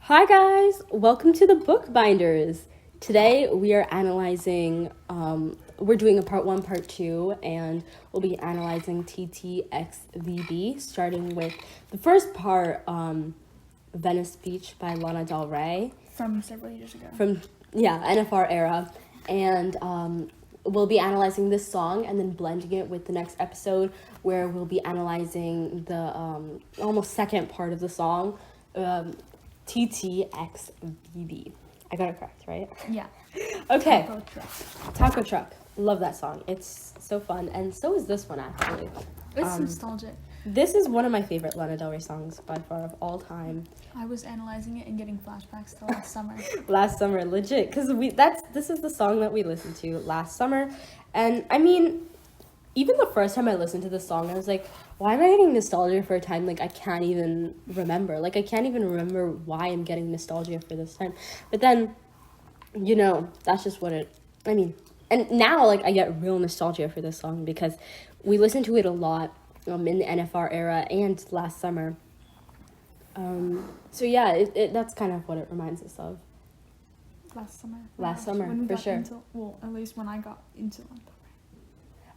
Hi guys, welcome to the Bookbinders. Today we are analyzing, we're doing a part 1, part 2, and we'll be analyzing TTXVB, starting with the first part, Venice Beach by Lana Del Rey. From several years ago. NFR era. And we'll be analyzing this song and then blending it with the next episode where we'll be analyzing the almost second part of the song, TTXVB. I got it correct, right? Yeah. Okay. Taco truck. Taco Truck. Love that song. It's so fun. And so is this one, actually. It's nostalgic. This is one of my favorite Lana Del Rey songs by far of all time. I was analyzing it and getting flashbacks to last summer. Last summer, legit. Because this is the song that we listened to last summer. And, I mean, even the first time I listened to this song, I was like, why am I getting nostalgia for a time, like, I can't even remember? Like, I can't even remember why I'm getting nostalgia for this time. But then, you know, that's just what and now, like, I get real nostalgia for this song because we listened to it a lot in the NFR era and last summer. So, yeah, that's kind of what it reminds us of. Last summer. Last summer, when we for got sure. At least when I got into Lana Del Rey.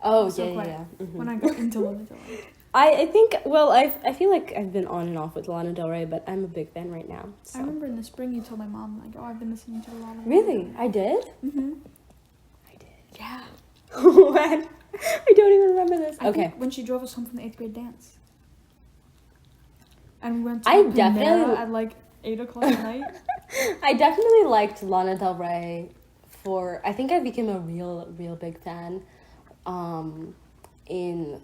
Oh, So yeah. Mm-hmm. When I got into Lana Del Rey. I think, well, I feel like I've been on and off with Lana Del Rey, but I'm a big fan right now. So. I remember in the spring you told my mom, like, oh, I've been listening to a lot of Really? I did? Mm-hmm. I did. Yeah. When? I don't even remember this. I Okay. think when she drove us home from the 8th grade dance. And we went to I Panera definitely- at like 8 o'clock at night. I definitely liked Lana Del Rey I think I became a real big fan in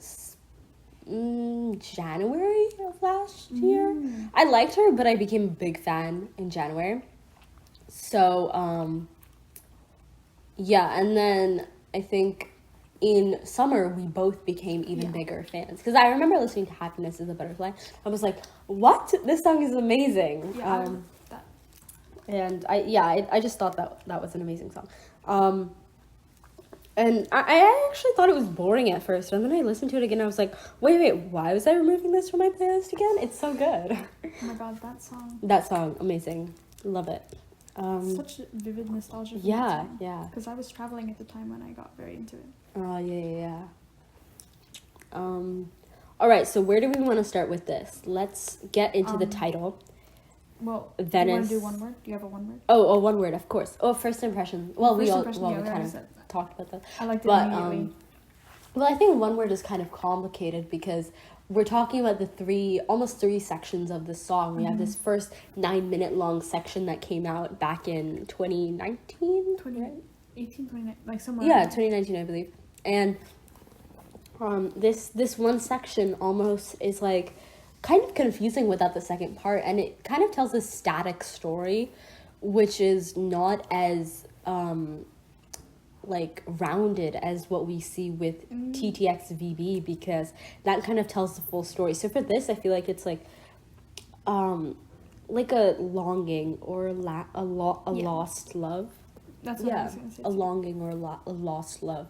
January of last year. I liked her, but I became a big fan in January. So, yeah, and then I think in summer we both became even bigger fans. Because I remember listening to Happiness is a Butterfly. I was like, what? This song is amazing. Yeah, I love that. And I just thought that was an amazing song. And I actually thought it was boring at first, and then I listened to it again and I was like, wait, why was I removing this from my playlist again? It's so good. Oh my god, that song. That song, amazing. Love it. Such vivid nostalgia for Yeah. Because I was traveling at the time when I got very into it. Oh, yeah. Alright, so where do we want to start with this? Let's get into the title. Well, Venice. do you want to do one word? Do you have a one word? Oh, one word, of course. Oh, first impression. Well, we we kind already of said that. talked about that. I liked it But, immediately. Well, I think one word is kind of complicated because we're talking about the almost three sections of the song. We have this first 9-minute long section that came out back in 2019? 2018, 2019, like somewhere. Yeah, around. 2019, I believe. And this one section almost is like kind of confusing without the second part, and it kind of tells a static story, which is not as like rounded as what we see with TTXVB, because that kind of tells the full story. So for this, I feel like it's like a longing or a lost love. That's what I was going to say. A longing or a lost love.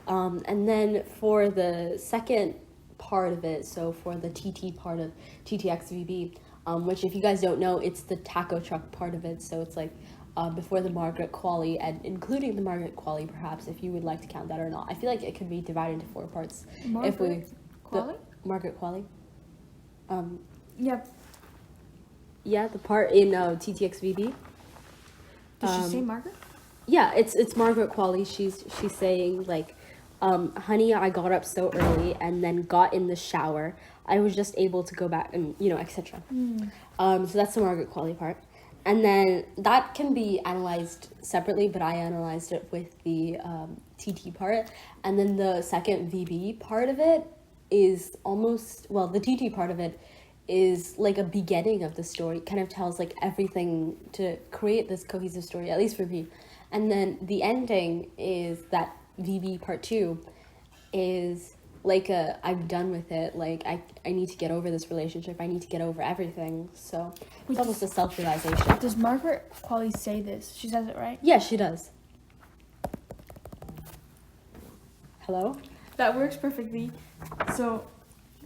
And then for the second part of it, so for the TT part of TTXVB, which if you guys don't know, it's the taco truck part of it. So it's like before the Margaret Qualley, and including the Margaret Qualley, perhaps, if you would like to count that or not. I feel like it could be divided into 4 parts. Margaret Qualley? Margaret Qualley. Yep. Yeah, the part in TTXVB. Did she say Margaret? Yeah, it's Margaret Qualley. She's saying like, honey, I got up so early and then got in the shower. I was just able to go back and, etc. So that's the Margaret Qualley part. And then that can be analyzed separately, but I analyzed it with the TT part. And then the second VB part of it is the TT part of it is like a beginning of the story. It kind of tells like everything to create this cohesive story, at least for me. And then the ending is that VB part 2 is like I'm done with it. Like I need to get over this relationship. I need to get over everything. So it's almost a self-realization. Does Margaret Qualley say this? She says it, right? Yeah, she does. Hello? That works perfectly. So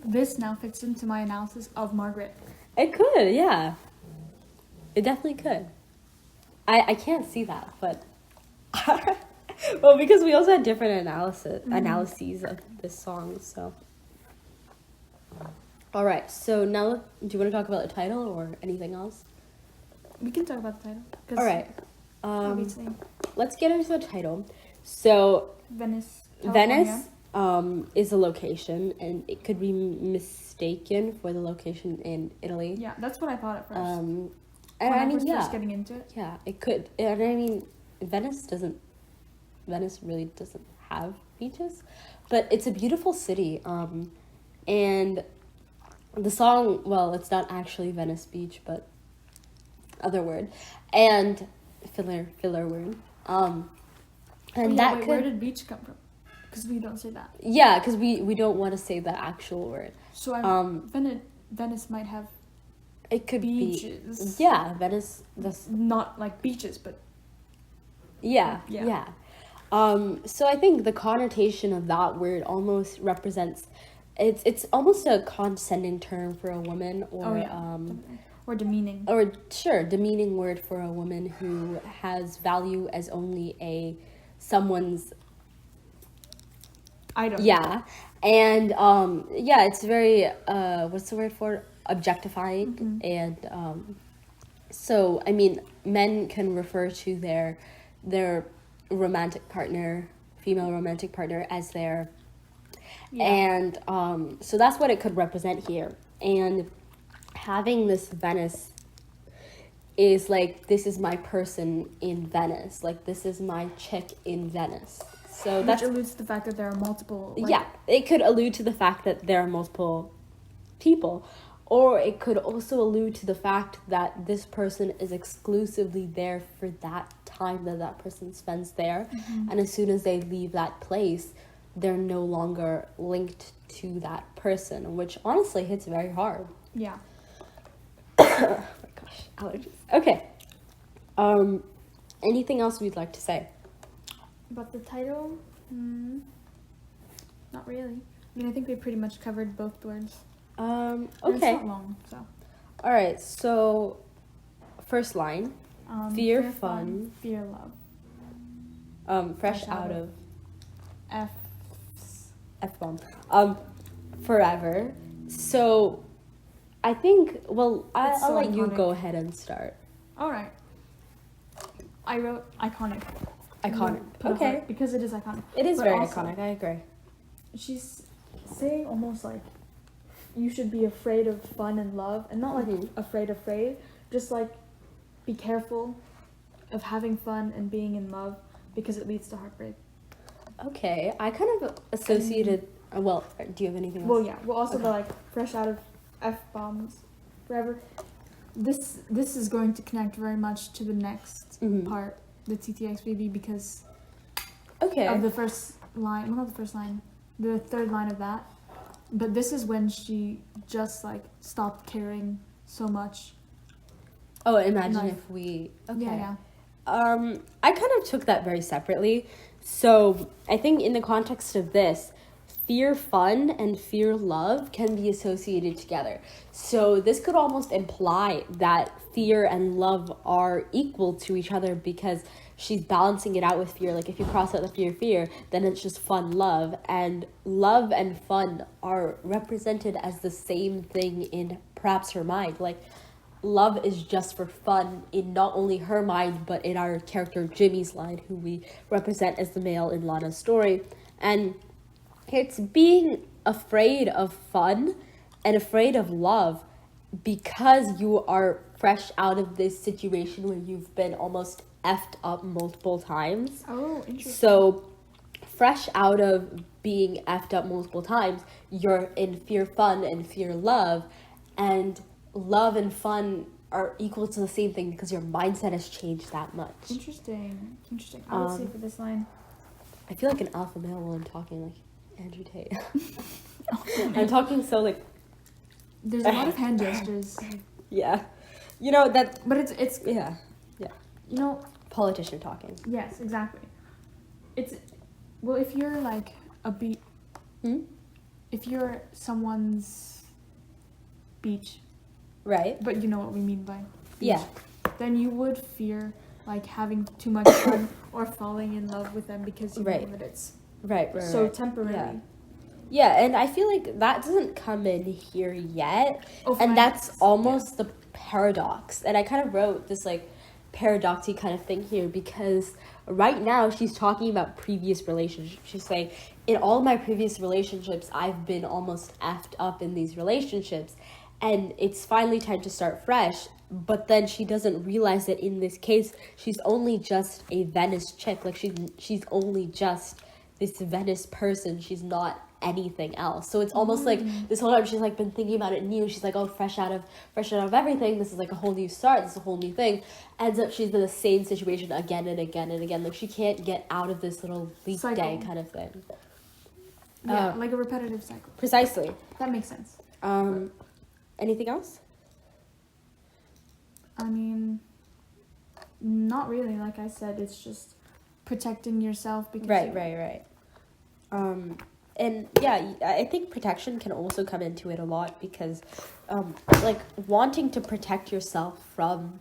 this now fits into my analysis of Margaret. It could, yeah. It definitely could. I can't see that, but well, because we also had different analyses of this song, so. All right, so now do you want to talk about the title or anything else? We can talk about the title. All right. Obviously. Let's get into the title. So Venice, California. Venice is a location, and it could be mistaken for the location in Italy. Yeah, that's what I thought at first. And when I mean, was yeah, first getting into it. yeah, it could. And I mean, Venice really doesn't have beaches, but it's a beautiful city. And the song, well, it's not actually Venice Beach, but other word, and filler word. And where did beach come from? Because we don't say that. Yeah, because we don't want to say the actual word. So Venice might have. It could beaches. be. Yeah, Venice. Not like beaches, but. Yeah. So I think the connotation of that word almost represents. It's almost a condescending term for a woman, or or demeaning. Or sure, demeaning word for a woman who has value as only someone's item. Yeah. And it's very what's the word for it? Objectifying. And so I mean, men can refer to their romantic partner, female romantic partner, as their and so that's what it could represent here. And having this Venice is like, this is my person in Venice, like this is my chick in Venice. So that alludes to the fact that there are multiple. It could allude to the fact that there are multiple people, or it could also allude to the fact that this person is exclusively there for that time that person spends there, and as soon as they leave that place, they're no longer linked to that person, which honestly hits very hard. Yeah. Oh my gosh, allergies. Okay. Anything else we'd like to say? About the title? Not really. I mean, I think we pretty much covered both words. Okay. It's not long, so. All right, so first line. Fear, fun. Fear, love. Fresh out of F-bomb. Forever. So I think, well, I'll let you go ahead and start. All right. I wrote iconic. Iconic. Okay. Because it is iconic. It is very iconic, I agree. She's saying almost like you should be afraid of fun and love, and not like afraid, just like be careful of having fun and being in love because it leads to heartbreak. Okay, I kind of associated. Well, do you have anything else? Well, yeah. Well, also the like fresh out of F-bombs, forever. This is going to connect very much to the next part, the TTXVB, because of the first line. Well, not the first line, the third line of that. But this is when she just like stopped caring so much. Oh, imagine if we. Okay. Yeah. I kind of took that very separately. So I think in the context of this, fear fun and fear love can be associated together. So this could almost imply that fear and love are equal to each other, because she's balancing it out with fear. Like if you cross out the fear, then it's just fun, love. And love and fun are represented as the same thing in perhaps her mind. Like love is just for fun in not only her mind, but in our character Jimmy's mind, who we represent as the male in Lana's story. And it's being afraid of fun and afraid of love because you are fresh out of this situation where you've been almost effed up multiple times. Oh, interesting. So fresh out of being effed up multiple times, you're in fear fun and fear love, and love and fun are equal to the same thing because your mindset has changed that much. Interesting. I would say for this line, I feel like an alpha male when I'm talking like Andrew Tate. I'm talking so like. There's a lot of hand gestures. Yeah, you know that. But it's yeah. You know, politician talking. Yes, exactly. It's well, if you're like a if you're someone's beach, right? But you know what we mean by beach. Yeah. then you would fear like having too much fun or falling in love with them because you know that it's so temporary. Yeah, and I feel like that doesn't come in here yet. And that's almost the paradox. And I kind of wrote this like paradoxy kind of thing here because right now she's talking about previous relationships. She's saying, in all my previous relationships, I've been almost effed up in these relationships. And it's finally time to start fresh. But then she doesn't realize that in this case, she's only just a Venice chick. Like she's only just this Venice person. She's not anything else. So it's almost like this whole time she's like been thinking about it new. She's like, oh, fresh out of everything. This is like a whole new start. This is a whole new thing. Ends up she's in the same situation again and again and again. Like she can't get out of this little weekday kind of thing. Yeah, like a repetitive cycle. Precisely. That makes sense. Anything else? I mean, not really. Like I said, it's just protecting yourself because right. And yeah, I think protection can also come into it a lot because, like wanting to protect yourself from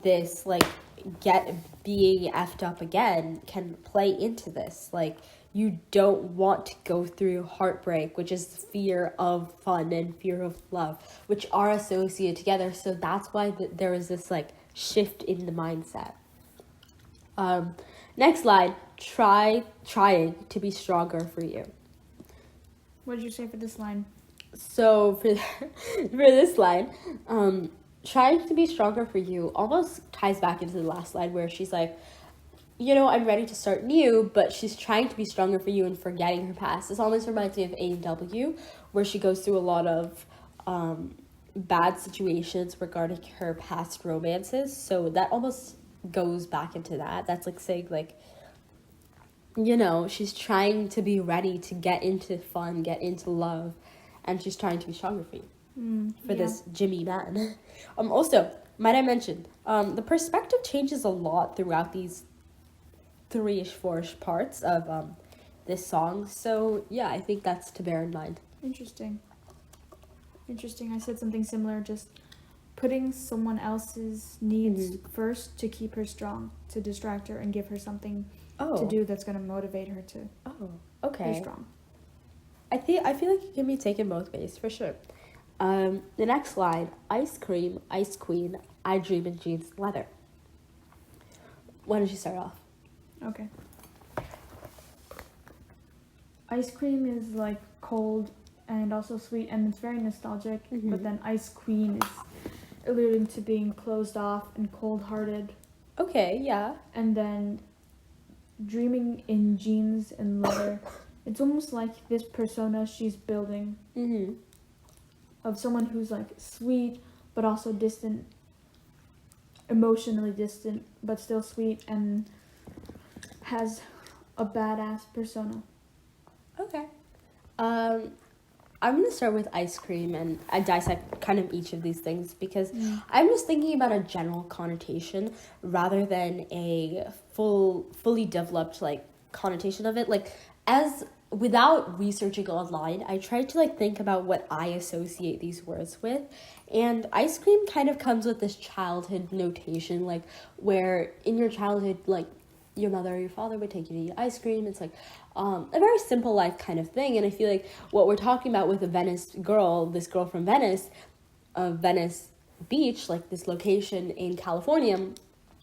this, like being effed up again can play into this. Like you don't want to go through heartbreak, which is fear of fun and fear of love, which are associated together. So that's why there is this like shift in the mindset. Next line, trying to be stronger for you. What did you say for this line? So for this line, trying to be stronger for you almost ties back into the last line where she's like, I'm ready to start new, but she's trying to be stronger for you and forgetting her past. This almost reminds me of A&W, where she goes through a lot of bad situations regarding her past romances. So that almost goes back into that. That's like saying like, she's trying to be ready to get into fun, get into love, and she's trying to be stronger for you, this Jimmy man. Also, might I mention, the perspective changes a lot throughout these 3-ish, 4-ish parts of this song. So, yeah, I think that's to bear in mind. Interesting. I said something similar, just putting someone else's needs first to keep her strong, to distract her and give her something to do that's going to motivate her to be strong. I feel like it can be taken both ways, for sure. The next line, ice cream, ice queen, I dream in jeans and leather. Why don't you start off? Okay. Ice cream is like cold and also sweet, and it's very nostalgic, but then ice queen is alluding to being closed off and cold-hearted. Okay, yeah. And then dreaming in jeans and leather. It's almost like this persona she's building of someone who's like sweet but also distant, emotionally distant but still sweet, and has a badass persona. Okay. I'm going to start with ice cream, and I dissect kind of each of these things because I'm just thinking about a general connotation rather than a fully developed like connotation of it. Like without researching online, I tried to like think about what I associate these words with, and ice cream kind of comes with this childhood notation, like where in your childhood, like your mother or your father would take you to eat ice cream. It's like a very simple life kind of thing. And I feel like what we're talking about with this girl from Venice, Venice Beach, like this location in California,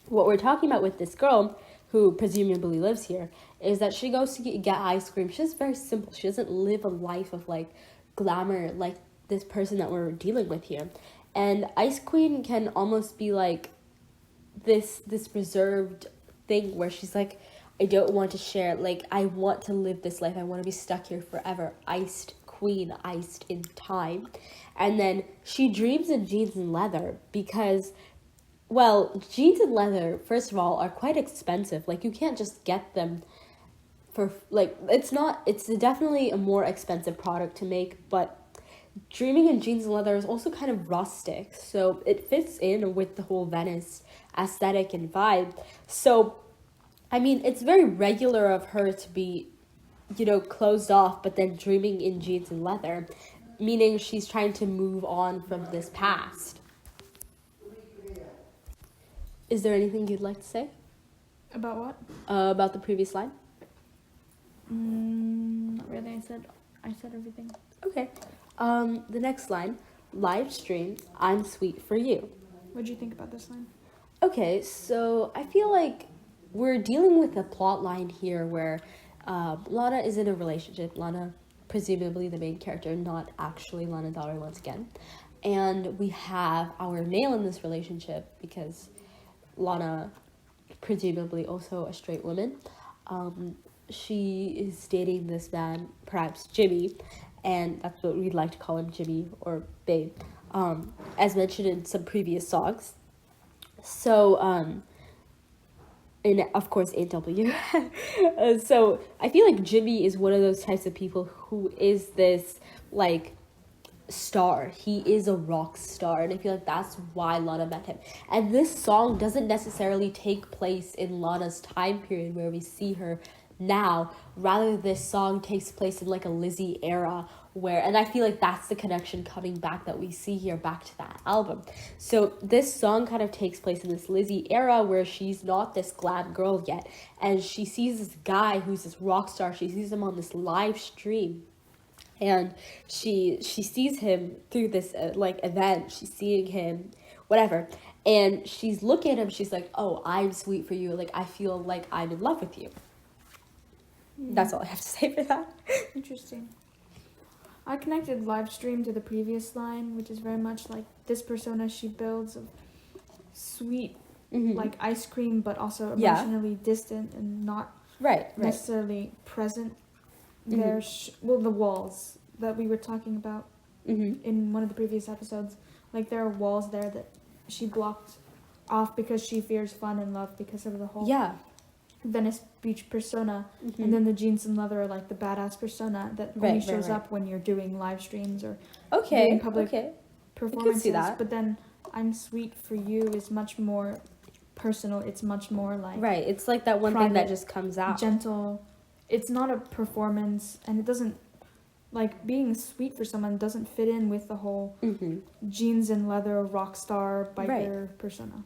what we're talking about with this girl who presumably lives here is that she goes to get ice cream. She's just very simple. She doesn't live a life of like glamour like this person that we're dealing with here. And ice queen can almost be like this reserved thing where she's like, I don't want to share, like I want to live this life, I want to be stuck here forever. Iced queen, iced in time. And then she dreams in jeans and leather because, well, jeans and leather, first of all, are quite expensive. Like you can't just get them for like, it's definitely a more expensive product to make, but dreaming in jeans and leather is also kind of rustic, so it fits in with the whole Venice aesthetic and vibe. So I mean, it's very regular of her to be, closed off, but then dreaming in jeans and leather, meaning she's trying to move on from this past. Is there anything you'd like to say? About what? About the previous line? Not really. I said everything. Okay. The next line, live stream, I'm sweet for you. What do you think about this line? Okay, so I feel like we're dealing with a plot line here where Lana is in a relationship. Lana, presumably the main character, not actually Lana Del Rey once again. And we have our male in this relationship because Lana, presumably also a straight woman, she is dating this man, perhaps Jimmy, and that's what we'd like to call him, Jimmy or Babe, as mentioned in some previous songs. So, and of course, AW. So I feel like Jimmy is one of those types of people who is this, like, star. He is a rock star, and I feel like that's why Lana met him. And this song doesn't necessarily take place in Lana's time period where we see her now. Rather, this song takes place in like a Lizzie era where, and I feel like that's the connection coming back that we see here back to that album. So this song kind of takes place in this Lizzie era where she's not this glam girl yet, and she sees this guy who's this rock star. She sees him on this live stream, and she sees him through this like event. She's seeing him, whatever, and she's looking at him. She's like, "Oh, I'm sweet for you. Like, I feel like I'm in love with you." That's all I have to say for that. Interesting. I connected live stream to the previous line, which is very much like this persona she builds of sweet, like ice cream, but also emotionally distant and not necessarily present. There's the walls that we were talking about in one of the previous episodes. Like, there are walls there that she blocked off because she fears fun and love because of the whole Venice Beach persona, and then the jeans and leather are like the badass persona that only shows up when you're doing live streams or doing public performances. But then I'm sweet for you is much more personal. It's much more like it's like that one thing that just comes out, gentle. It's not a performance, and it doesn't, like, being sweet for someone doesn't fit in with the whole jeans and leather rock star biker persona.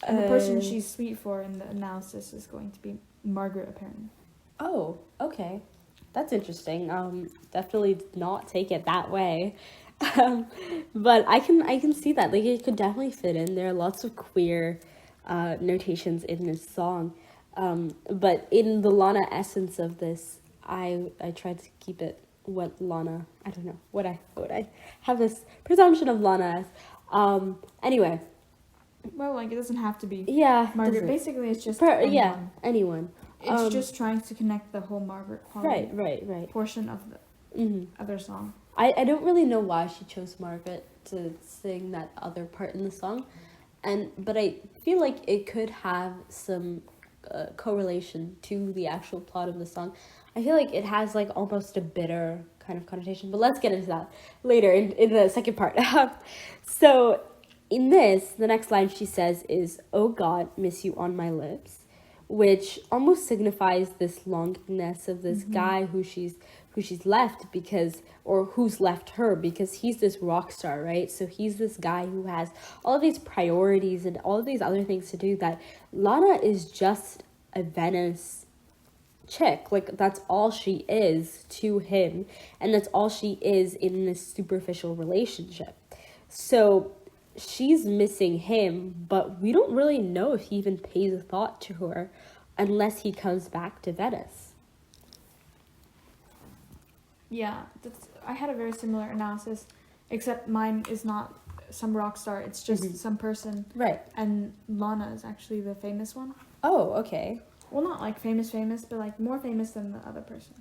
And the person she's sweet for in the analysis is going to be Margaret, apparently. Oh, okay. That's interesting. Definitely did not take it that way. But I can see that. Like, it could definitely fit in. There are lots of queer notations in this song. But in the Lana essence of this, I tried to keep it what Lana, I don't know, what I have this presumption of Lana as. Anyway. Well, like, it doesn't have to be doesn't. Margaret. Basically, it's just anyone. Anyone. It's just trying to connect the whole Margaret quality right. portion of the other song. I don't really know why she chose Margaret to sing that other part in the song, but I feel like it could have some correlation to the actual plot of the song. I feel like it has like almost a bitter kind of connotation, but let's get into that later in the second part. So in this, the next line she says is, "Oh God, miss you on my lips," which almost signifies this longingness of this guy who she's left because, or who's left her because he's this rock star, right? So he's this guy who has all of these priorities and all of these other things to do that Lana is just a Venice chick. Like, that's all she is to him, and that's all she is in this superficial relationship. So she's missing him, but we don't really know if he even pays a thought to her unless he comes back to Venice. Yeah, I had a very similar analysis, except mine is not some rock star, it's just some person. Right. And Lana is actually the famous one. Oh, okay. Well, not like famous, but like more famous than the other person.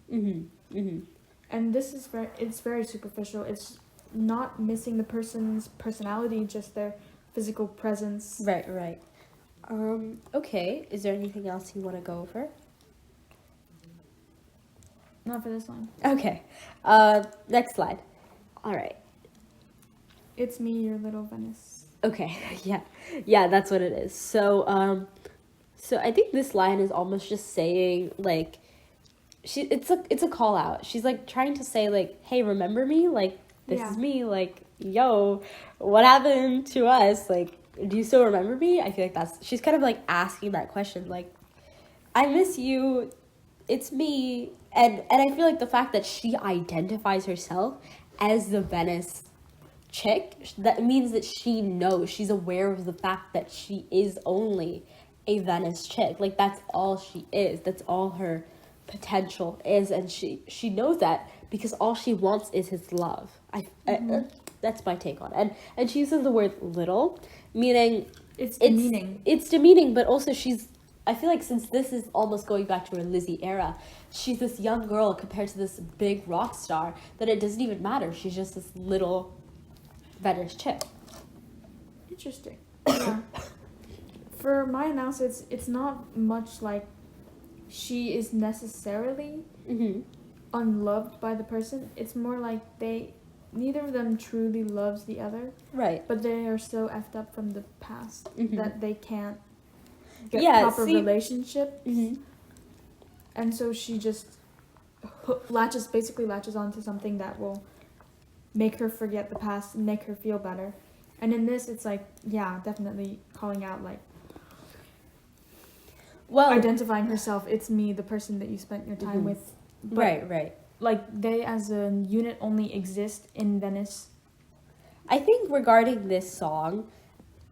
And this is very superficial. It's not missing the person's personality, just their physical presence. Right. Okay. Is there anything else you want to go over? Not for this one. Okay. Next slide. All right. It's me, your little Venice. Okay. Yeah, that's what it is. So I think this line is almost just saying, like, it's a call out. She's like trying to say, like, hey, remember me? Like, this is me. Like, yo, what happened to us? Like, do you still remember me? I feel like she's kind of like asking that question, like, I miss you, it's me. And I feel like the fact that she identifies herself as the Venice chick, that means that she knows, she's aware of the fact that she is only a Venice chick. Like, that's all she is. That's all her potential is. And she knows that because all she wants is his love. That's my take on it. And she uses the word little, meaning... It's demeaning. It's demeaning, but also I feel like since this is almost going back to her Lizzie era, she's this young girl compared to this big rock star that it doesn't even matter. She's just this little Venice chick. Interesting. Yeah. For my analysis, it's not much like she is necessarily unloved by the person. It's more like neither of them truly loves the other. Right. But they are so effed up from the past that they can't get proper relationship. And so she just latches onto something that will make her forget the past and make her feel better. And in this, it's like, yeah, definitely calling out, like, identifying herself. It's me, the person that you spent your time with. But, right. Like, they as a unit only exist in Venice. I think regarding this song,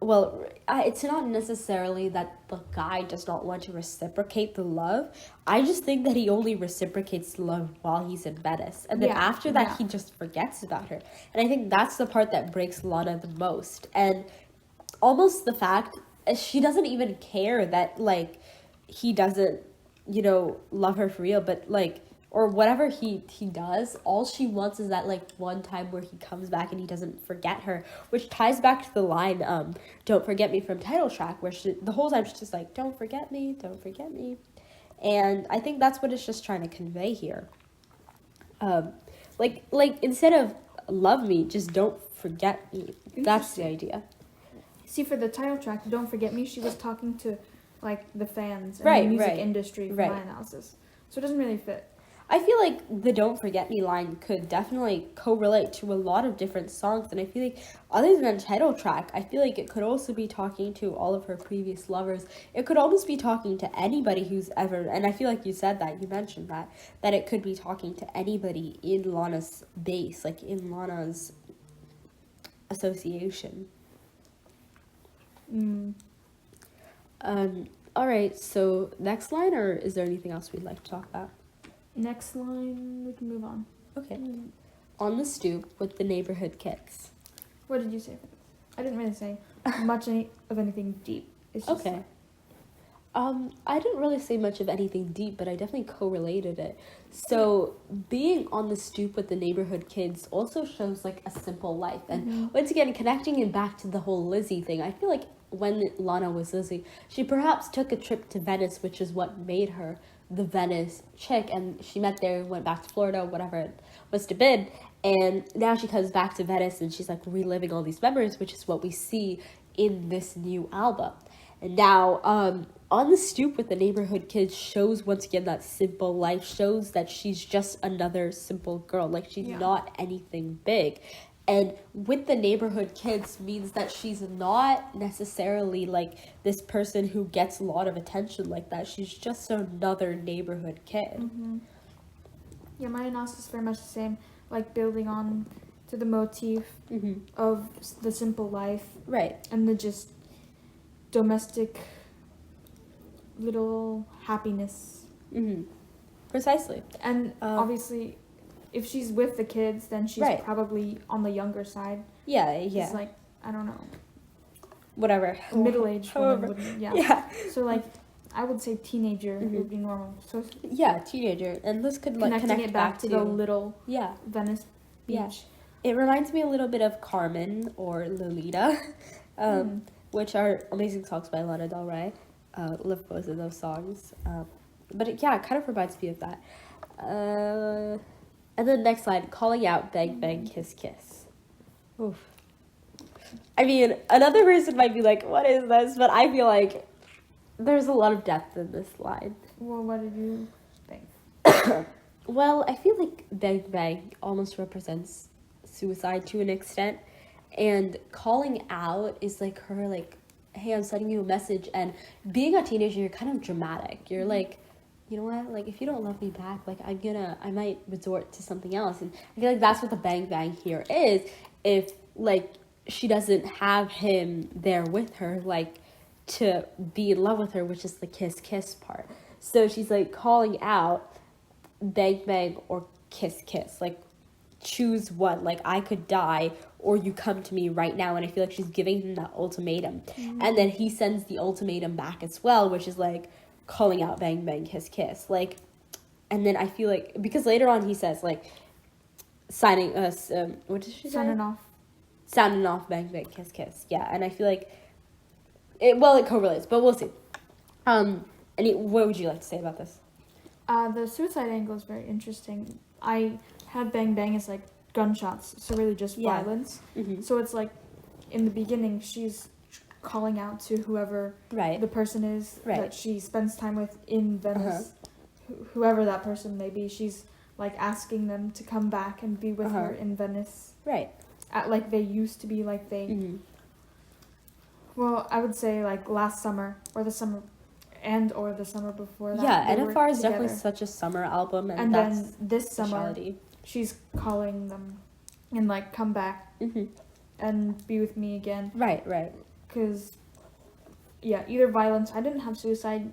well, it's not necessarily that the guy does not want to reciprocate the love. I just think that he only reciprocates love while he's in Venice. And then after that, he just forgets about her. And I think that's the part that breaks Lana the most. And almost the fact, she doesn't even care that, like, he doesn't, love her for real. But, like, or whatever he does, all she wants is that, like, one time where he comes back and he doesn't forget her, which ties back to the line, don't forget me from title track, where the whole time she's just like, don't forget me. And I think that's what it's just trying to convey here. Like instead of love me, just don't forget me. That's the idea. See, for the title track, Don't Forget Me, she was talking to, like, the fans and the music industry for my analysis. So it doesn't really fit. I feel like the Don't Forget Me line could definitely correlate to a lot of different songs, and I feel like other than title track, I feel like it could also be talking to all of her previous lovers. It could almost be talking to anybody who's ever, and I feel like you mentioned that it could be talking to anybody in Lana's base, like in Lana's association. Alright, so next line, or is there anything else we'd like to talk about? Next line, we can move on. Okay. On the stoop with the neighborhood kids. What did you say for this? I didn't really say much of anything deep. It's just okay. I didn't really say much of anything deep, but I definitely correlated it. So being on the stoop with the neighborhood kids also shows, like, a simple life. And once again, connecting it back to the whole Lizzie thing, I feel like when Lana was Lizzie, she perhaps took a trip to Venice, which is what made her the Venice chick, and she met there, went back to Florida, whatever it was to bid, and now she comes back to Venice and she's, like, reliving all these memories, which is what we see in this new album. And now on the stoop with the neighborhood kids shows once again that simple life, shows that she's just another simple girl, like, she's not anything big. And with the neighborhood kids means that she's not necessarily, like, this person who gets a lot of attention like that. She's just another neighborhood kid. Yeah, my analysis is very much the same, like, building on to the motif of the simple life. Right. And the just domestic little happiness. Precisely. And obviously, if she's with the kids, then she's probably on the younger side. Yeah. It's like, I don't know. Whatever. Middle-aged woman would, yeah. So, like, I would say teenager would be normal. So yeah, teenager. And this could, like, connect it back to the little Venice Beach. Yeah. It reminds me a little bit of Carmen or Lolita, which are amazing songs by Lana Del Rey. Love both of those songs. But it kind of reminds me of that. And then next line, calling out, beg, beg, kiss, kiss. Oof. I mean, another person might be like, what is this? But I feel like there's a lot of depth in this line. Well, what did you think? Well, I feel like beg, beg almost represents suicide to an extent. And calling out is like her like, hey, I'm sending you a message. And being a teenager, you're kind of dramatic. You're like, you know what? Like, if you don't love me back, like, I might resort to something else. And I feel like that's what the bang bang here is. If, like, she doesn't have him there with her, like, to be in love with her, which is the kiss part. So she's, like, calling out bang bang or kiss. Like, choose one. Like, I could die or you come to me right now. And I feel like she's giving him that ultimatum. And then he sends the ultimatum back as well, which is, like, calling out bang bang kiss. Like, and then I feel like, because later on he says, like, signing us, what did she say? Sounding off bang bang kiss. Yeah, and I feel like it correlates, but we'll see. What would you like to say about this? The suicide angle is very interesting. I have bang bang as like gunshots, so really just violence. So it's like in the beginning she's calling out to whoever the person is that she spends time with in Venice, whoever that person may be. She's like asking them to come back and be with her in Venice, like they used to be, like they well, I would say like last summer or the summer before that. Yeah, NFR is definitely such a summer album, and that's then this summer she's calling them and like come back and be with me again. Right. Because, either violence. I didn't have suicide,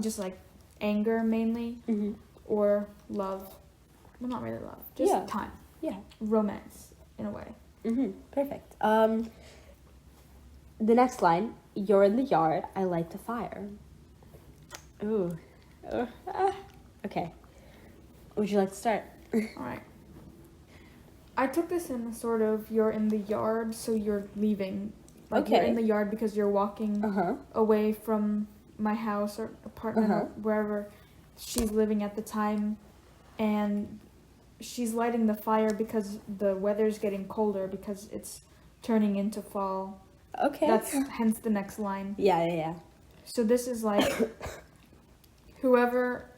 just like anger mainly, or love. Well, not really love, just time. Yeah. Romance, in a way. Perfect. The next line, you're in the yard, I light the fire. Ooh. Okay. Would you like to start? Alright. I took this in a sort of, you're in the yard, so you're leaving. Like, you're in the yard because you're walking away from my house or apartment or wherever she's living at the time. And she's lighting the fire because the weather's getting colder because it's turning into fall. Okay. That's hence the next line. Yeah. So this is like, whoever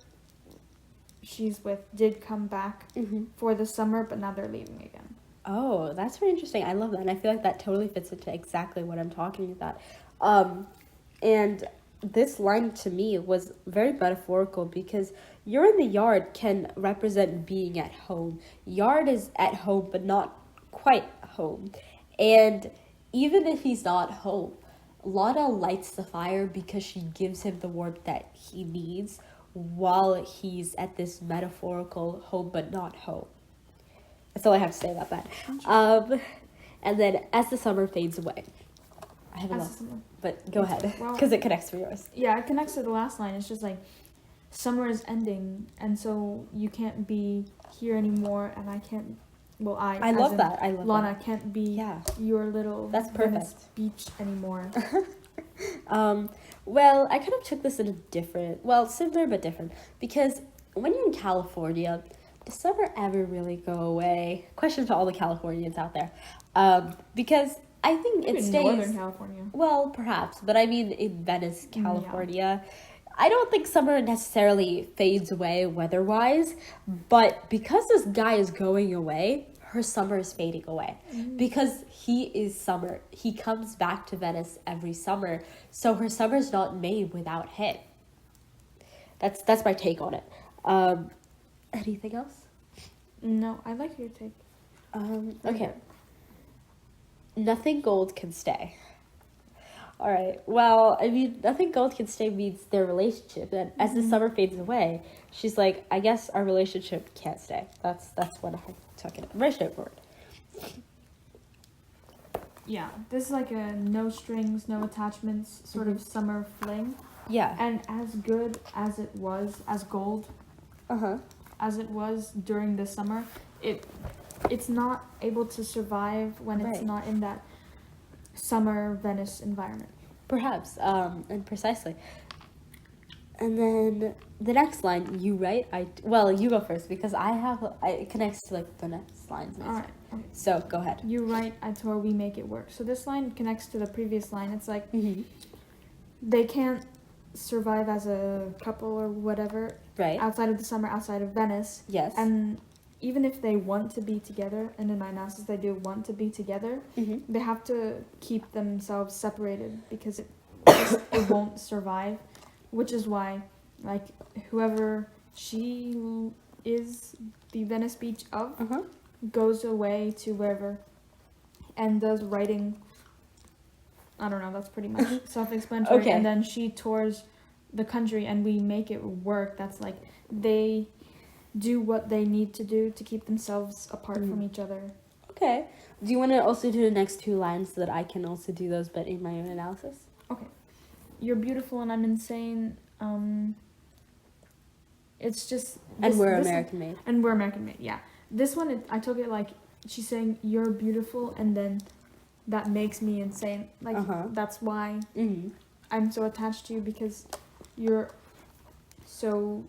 she's with did come back for the summer, but now they're leaving again. Oh, that's very interesting. I love that. And I feel like that totally fits into exactly what I'm talking about. And this line to me was very metaphorical because you're in the yard can represent being at home. Yard is at home, but not quite home. And even if he's not home, Lana lights the fire because she gives him the warmth that he needs while he's at this metaphorical home, but not home. That's all I have to say about that. And then as the summer fades away. I have a lot, but go ahead, because it connects to yours. Yeah, it connects to the last line. It's just like, summer is ending, and so you can't be here anymore, and I can't, I love that. Lana can't be your little Venice Beach anymore. Well, I kind of took this in a different, similar but different, because when you're in California, does summer ever really go away? Question to all the Californians out there. Because I think maybe it stays... Northern California. Well, perhaps, but I mean in Venice, California. I don't think summer necessarily fades away weather-wise, but because this guy is going away, her summer is fading away. Because he is summer. He comes back to Venice every summer, so her summer's not made without him. That's my take on it. Anything else? No, I like your take. Okay. Nothing gold can stay. All right. Well, I mean, nothing gold can stay means their relationship. And as the summer fades away, she's like, I guess our relationship can't stay. That's what I took it. Very straightforward. Yeah, this is like a no strings, no attachments sort of summer fling. Yeah. And as good as it was, as gold, as it was during the summer, it's not able to survive when it's not in that summer Venice environment. Perhaps, and precisely. And then the next line, you write, you go first because it connects to like the next line. Alright. Okay. So go ahead. You write, I tore, we make it work. So this line connects to the previous line. It's like they can't survive as a couple or whatever outside of the summer, outside of Venice. Yes. And even if they want to be together, and in my analysis they do want to be together, they have to keep themselves separated because it won't survive, which is why, like, whoever she is the Venice Beach of goes away to wherever and does writing. I don't know, that's pretty much self-explanatory. Okay. And then she tours the country and we make it work. That's like, they do what they need to do to keep themselves apart from each other. Okay. Do you want to also do the next 2 lines so that I can also do those, but in my own analysis? Okay. You're beautiful and I'm insane. It's just... And we're American made. And we're American made, yeah. This one, I took it like, she's saying, you're beautiful, and then that makes me insane. Like, that's why I'm so attached to you, because you're so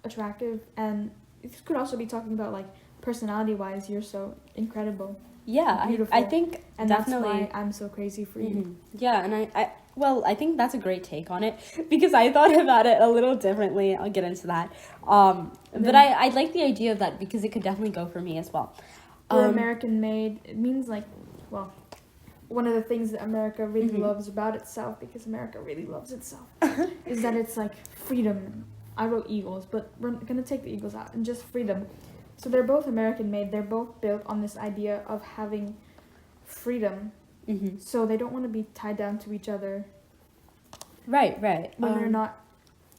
attractive, and it could also be talking about, like, personality-wise, you're so incredible. Yeah, beautiful. I think and definitely. that's why I'm so crazy for you. Yeah, and I think that's a great take on it, because I thought about it a little differently. I'll get into that. But I like the idea of that, because it could definitely go for me as well. We're American made. It means, like, well, one of the things that America really loves about itself, because America really loves itself, is that it's like freedom. I wrote eagles, but we're gonna take the eagles out and just freedom. So they're both American made. They're both built on this idea of having freedom. So they don't want to be tied down to each other. Right. When they're not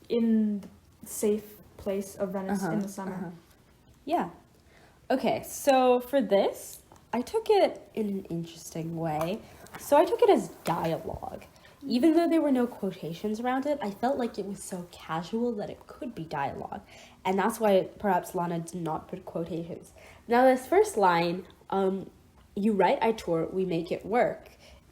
in the safe place of Venice in the summer. Yeah. Okay, so for this, I took it in an interesting way. So I took it as dialogue. Even though there were no quotations around it, I felt like it was so casual that it could be dialogue. And that's why perhaps Lana did not put quotations. Now, this first line, you write, I tour, we make it work,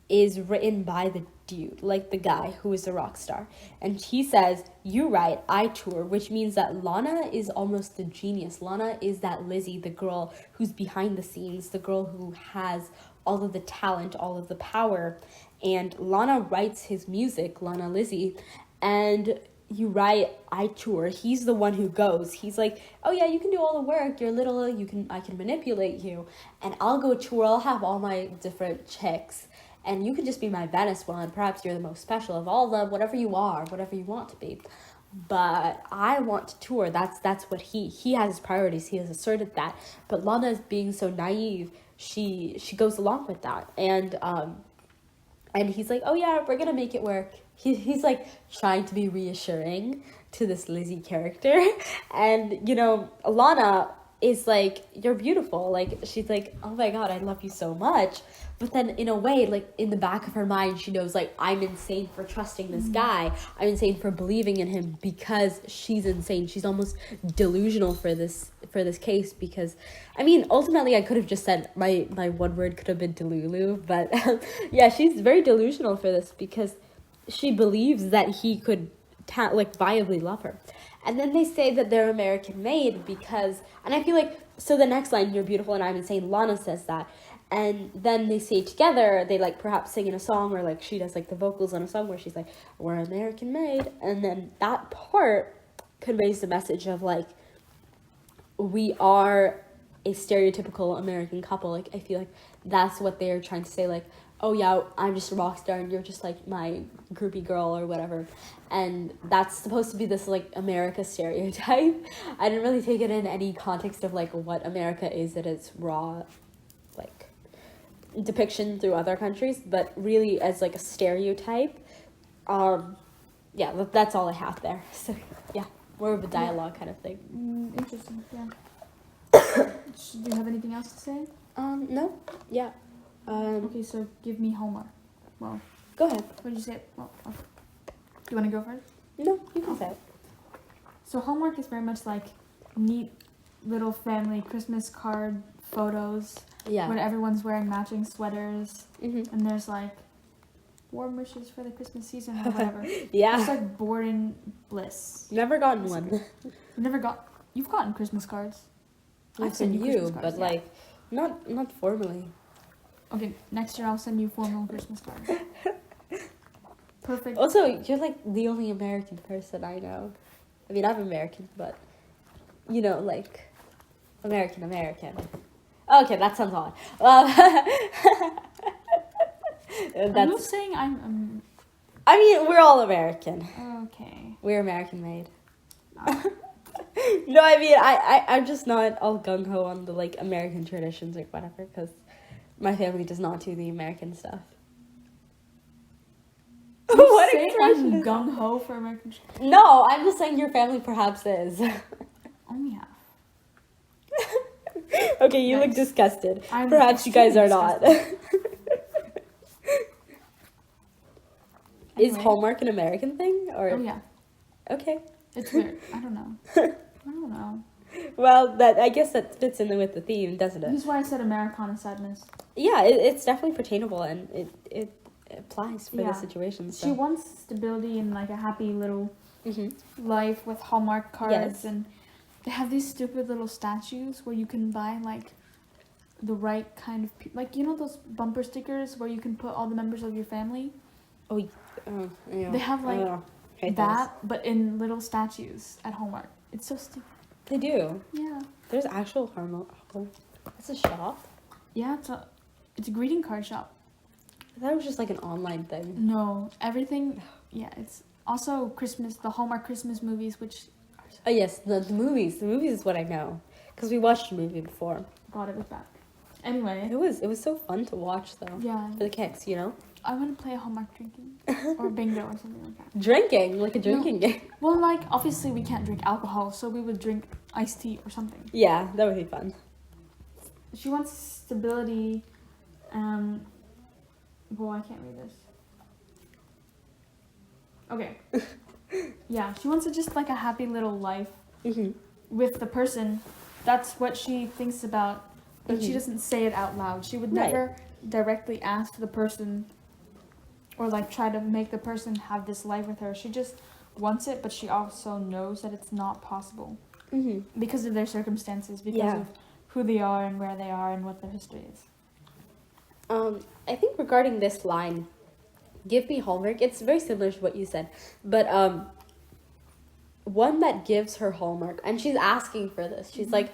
is written by the dude, like the guy who is a rock star. And he says, you write, I tour, which means that Lana is almost the genius. Lana is that Lizzie, the girl who's behind the scenes, the girl who has all of the talent, all of the power. And Lana writes his music, Lana Lizzie, and you write, I tour. He's the one who goes. He's like, oh yeah, you can do all the work. You're little, I can manipulate you, and I'll go tour. I'll have all my different chicks, and you can just be my Venice one. Perhaps you're the most special of all of them, whatever you are, whatever you want to be. But I want to tour. That's what he has his priorities. He has asserted that. But Lana is being so naive. She goes along with that, and he's like, oh yeah, we're gonna make it work. He's like trying to be reassuring to this Lizzie character. And, you know, Lana is like, you're beautiful. Like, she's like, oh my God, I love you so much. But then in a way, like, in the back of her mind, she knows, like, I'm insane for trusting this guy. I'm insane for believing in him, because she's insane. She's almost delusional for this case, because, I mean, ultimately I could have just said, my one word could have been delulu, but yeah, she's very delusional for this, because she believes that he could viably love her. And then they say that they're American made because, and I feel like, so the next line, you're beautiful and I'm insane, Lana says that. And then they say together, they like perhaps sing in a song, or like she does like the vocals on a song where she's like, we're American made. And then that part conveys the message of like, we are a stereotypical American couple. Like, I feel like that's what they're trying to say. Like, oh yeah, I'm just a rock star and you're just like my groupie girl or whatever. And that's supposed to be this like America stereotype. I didn't really take it in any context of like what America is at its raw like depiction through other countries, but really as like a stereotype. Yeah, that's all I have there. So yeah, more of a dialogue kind of thing. Interesting, yeah. Do you have anything else to say? No, yeah. Okay, so give me homework. Well, go ahead. What did you say? Well, okay. Do you want to go first? No, you can say it. So homework is very much like neat little family Christmas card photos. Yeah. When everyone's wearing matching sweaters. Mm-hmm. And there's like warm wishes for the Christmas season or whatever. Yeah. It's like boring bliss. Never gotten one. You've gotten Christmas cards. I've sent you, but yeah. Like not formally. Okay, next year I'll send you formal Christmas cards. Perfect. Also, you're like the only American person I know. I mean, I'm American, but you know, like American. Okay, that sounds odd. Are you saying I'm... I mean, we're all American. Okay. We're American made. No, I mean, I'm just not all gung-ho on the, like, American traditions or whatever, because my family does not do the American stuff. What saying I'm gung-ho for American... No, I'm just saying your family perhaps is. Only half. Okay, you look disgusted. Perhaps you guys are not. Is Hallmark an American thing? Or? Oh, yeah. Okay. It's weird. I don't know. Well, I guess that fits in with the theme, doesn't it? This is why I said Americana sadness. Yeah, it's definitely pertainable, and it applies for the situation. So. She wants stability and, like, a happy little life with Hallmark cards, and they have these stupid little statues where you can buy, like, the right kind of... like, you know those bumper stickers where you can put all the members of your family? Oh, yeah. They have, like, that, but in little statues at Hallmark. It's so stupid. They do? Yeah. There's actual Hallmark. It's a shop? Yeah, it's a greeting card shop. I thought it was just, like, an online thing. No, everything... Yeah, it's also Christmas, the Hallmark Christmas movies, which... Oh, yes, the movies. The movies is what I know. Because we watched a movie before. God, it was bad. Anyway. It was so fun to watch, though. Yeah. For the kicks, you know? I want to play a Hallmark drinking. Or bingo or something like that. Drinking? Like a drinking game? Well, like, obviously we can't drink alcohol, so we would drink iced tea or something. Yeah, that would be fun. She wants stability, well, I can't read this. Okay. Yeah, she wants just, like, a happy little life with the person. That's what she thinks about, but she doesn't say it out loud. She would never directly ask the person or, like, try to make the person have this life with her. She just wants it, but she also knows that it's not possible because of their circumstances, because of who they are and where they are and what their history is. I think regarding this line, give me Hallmark, it's very similar to what you said, but one that gives her Hallmark, and she's asking for this. She's like,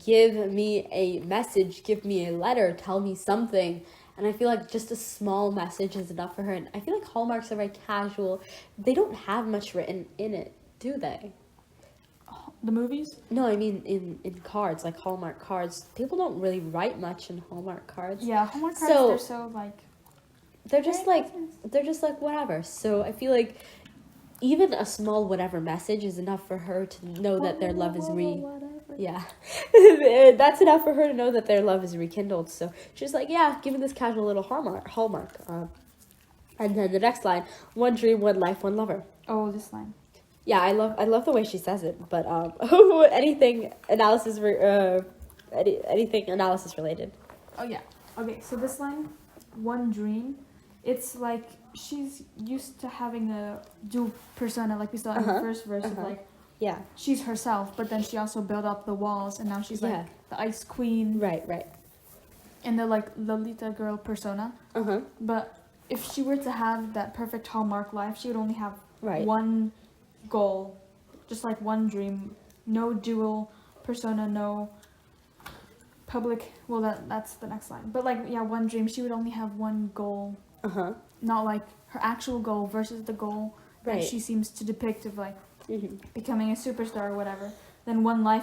give me a message, give me a letter, tell me something. And I feel like just a small message is enough for her. And I feel like Hallmarks are very casual. They don't have much written in it, do they? The movies? No, I mean in cards, like Hallmark cards. People don't really write much in Hallmark cards. Yeah, Hallmark cards, they're so, like... They're just like whatever. So I feel like even a small whatever message is enough for her to know that their love is yeah. That's enough for her to know that their love is rekindled. So she's like, yeah, give me this casual little Hallmark. And then the next line, one dream, one life, one lover. Oh, this line. Yeah, I love the way she says it. But anything analysis related. Oh yeah. Okay, so this line, one dream, it's like she's used to having a dual persona, like we saw in the first verse of, like, she's herself, but then she also built up the walls, and now she's like the ice queen, right, and the, like, Lolita girl persona. But if she were to have that perfect Hallmark life, she would only have one goal, just like one dream, no dual persona, no public. Well, that's the next line, but, like, yeah, one dream. She would only have one goal, not like her actual goal versus the goal that she seems to depict of, like, becoming a superstar or whatever. Then one life,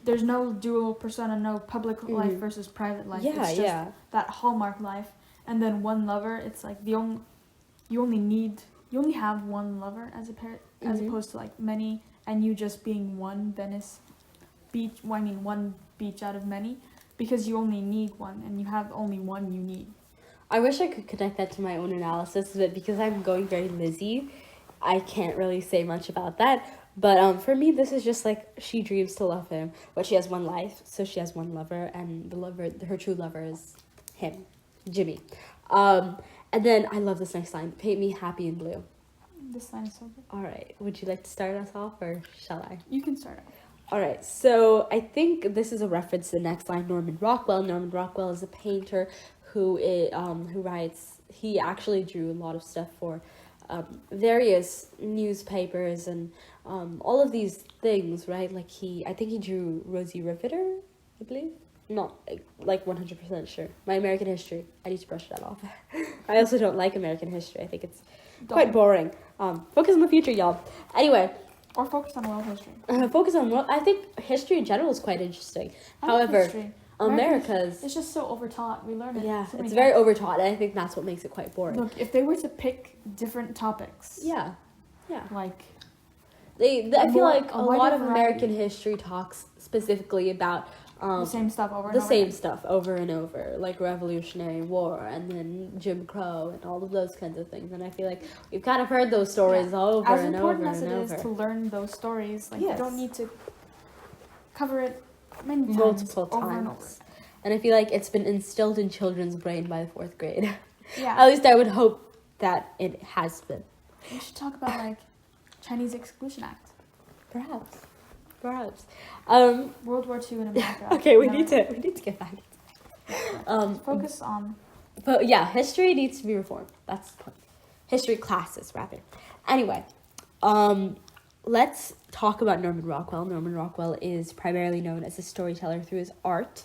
there's no dual persona, no public life versus private life. It's just that Hallmark life. And then one lover, it's like you only have one lover as opposed to, like, many, and you just being one Venice Beach. Well, I mean, one beach out of many, because you only need one, and you have only one you need. I wish I could connect that to my own analysis, but because I'm going very Lizzie, I can't really say much about that. But for me, this is just like she dreams to love him, but she has one life, so she has one lover, and her true lover is him, Jimmy. And then I love this next line: "Paint me happy in blue." This line is so good. All right, would you like to start us off, or shall I? You can start off. All right, so I think this is a reference to the next line, Norman Rockwell. Norman Rockwell is a painter who writes. He actually drew a lot of stuff for various newspapers and all of these things, right? Like I think he drew Rosie Riveter, I believe. Not like 100% sure. My American history, I need to brush that off. I also don't like American history. I think it's quite boring. Focus on the future, y'all. Anyway. Or focus on world history. Focus on world. I think history in general is quite interesting. However, America's... It's just so overtaught. We learn it. Yeah, it's very overtaught, and I think that's what makes it quite boring. Look, if they were to pick different topics... Yeah. Like... I feel like a lot of American history talks specifically about... the same stuff over and over. The same stuff over and over, like Revolutionary War and then Jim Crow and all of those kinds of things. And I feel like we've kind of heard those stories over and over and over. As important as it is to learn those stories, like you don't need to cover it multiple times. Over and over. And I feel like it's been instilled in children's brain by the 4th grade. Yeah. At least I would hope that it has been. We should talk about like Chinese Exclusion Act. Perhaps. World War II in America. Okay, we need to get back. Focus on. But yeah, history needs to be reformed. That's the point. History classes, rather. Anyway, let's talk about Norman Rockwell. Norman Rockwell is primarily known as a storyteller through his art,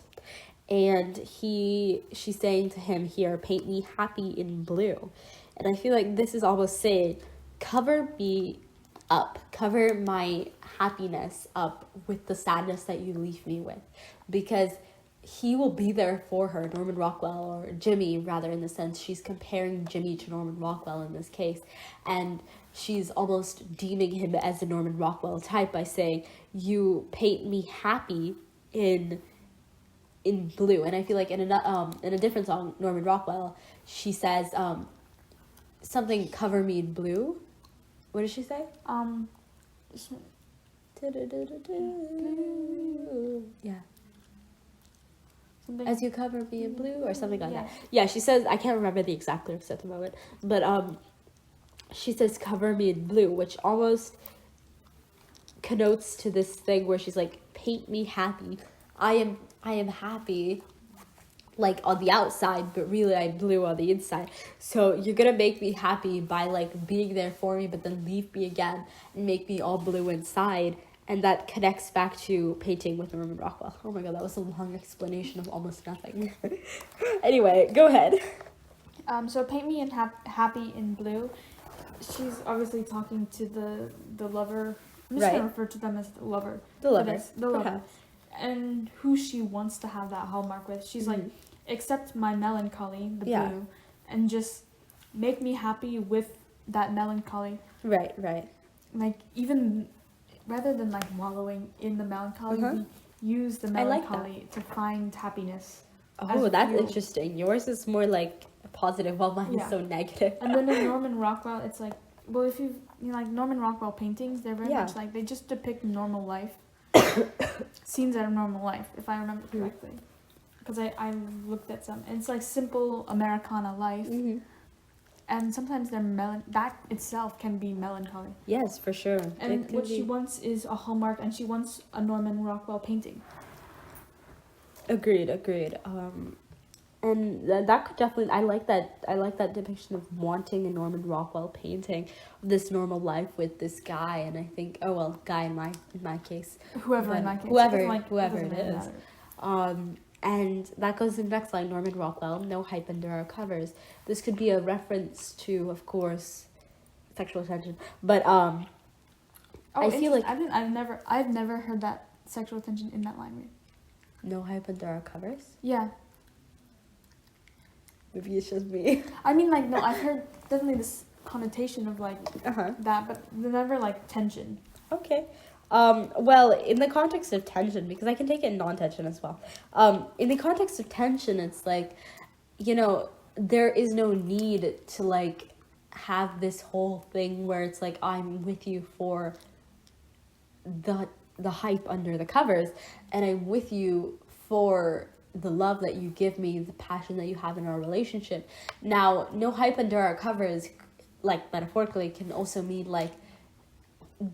and she's saying to him here, "Paint me happy in blue," and I feel like this is almost saying, "Cover me up, cover my happiness up with the sadness that you leave me with," because he will be there for her. Norman Rockwell, or Jimmy rather, in the sense she's comparing Jimmy to Norman Rockwell in this case, and she's almost deeming him as a Norman Rockwell type by saying, "You paint me happy in blue." And I feel like in a different song, Norman Rockwell, she says something, "Cover me in blue." What did she say? Yeah. Something. "As you cover me in blue," or something like that. Yeah, she says, I can't remember the exact lyrics at the moment, but she says, "Cover me in blue," which almost connotes to this thing where she's like, "Paint me happy. I am happy, like on the outside, but really I'm blue on the inside. So you're gonna make me happy by like being there for me, but then leave me again and make me all blue inside." And that connects back to painting with Norman Rockwell. Oh my god, that was a long explanation of almost nothing. Anyway, go ahead. So paint me happy in blue. She's obviously talking to the lover. I'm just gonna refer to them as the lover. The lover. The lover. And who she wants to have that hallmark with. She's like, "Accept my melancholy, the blue, and just make me happy with that melancholy." Right. Like, even rather than like wallowing in the melancholy, we use the melancholy to find happiness. Oh, that's interesting. Yours is more like positive, while mine is so negative. And then in Norman Rockwell, it's like, well, if you like Norman Rockwell paintings, they're very much like, they just depict normal life. Scenes out of normal life, if I remember correctly. Because I looked at some, and it's like simple Americana life. And sometimes that itself can be melancholy. Yes, for sure. And what she wants is a hallmark, and she wants a Norman Rockwell painting. Agreed. And that could definitely, I like that depiction of wanting a Norman Rockwell painting of this normal life with this guy. And I think, guy in my case, whoever it is. And that goes in the next line, Norman Rockwell, "No hype under our covers." This could be a reference to, of course, sexual tension, but I feel like I've never heard that sexual tension in that line. No hype under our covers? Yeah. Maybe it's just me. I mean, like, no, I've heard definitely this connotation of like that, but never like tension. Okay. Well, in the context of tension, because I can take it in non-tension as well. In the context of tension, it's like, there is no need to like have this whole thing where it's like, I'm with you for the hype under the covers, and I'm with you for the love that you give me, the passion that you have in our relationship. Now, no hype under our covers, like metaphorically, can also mean like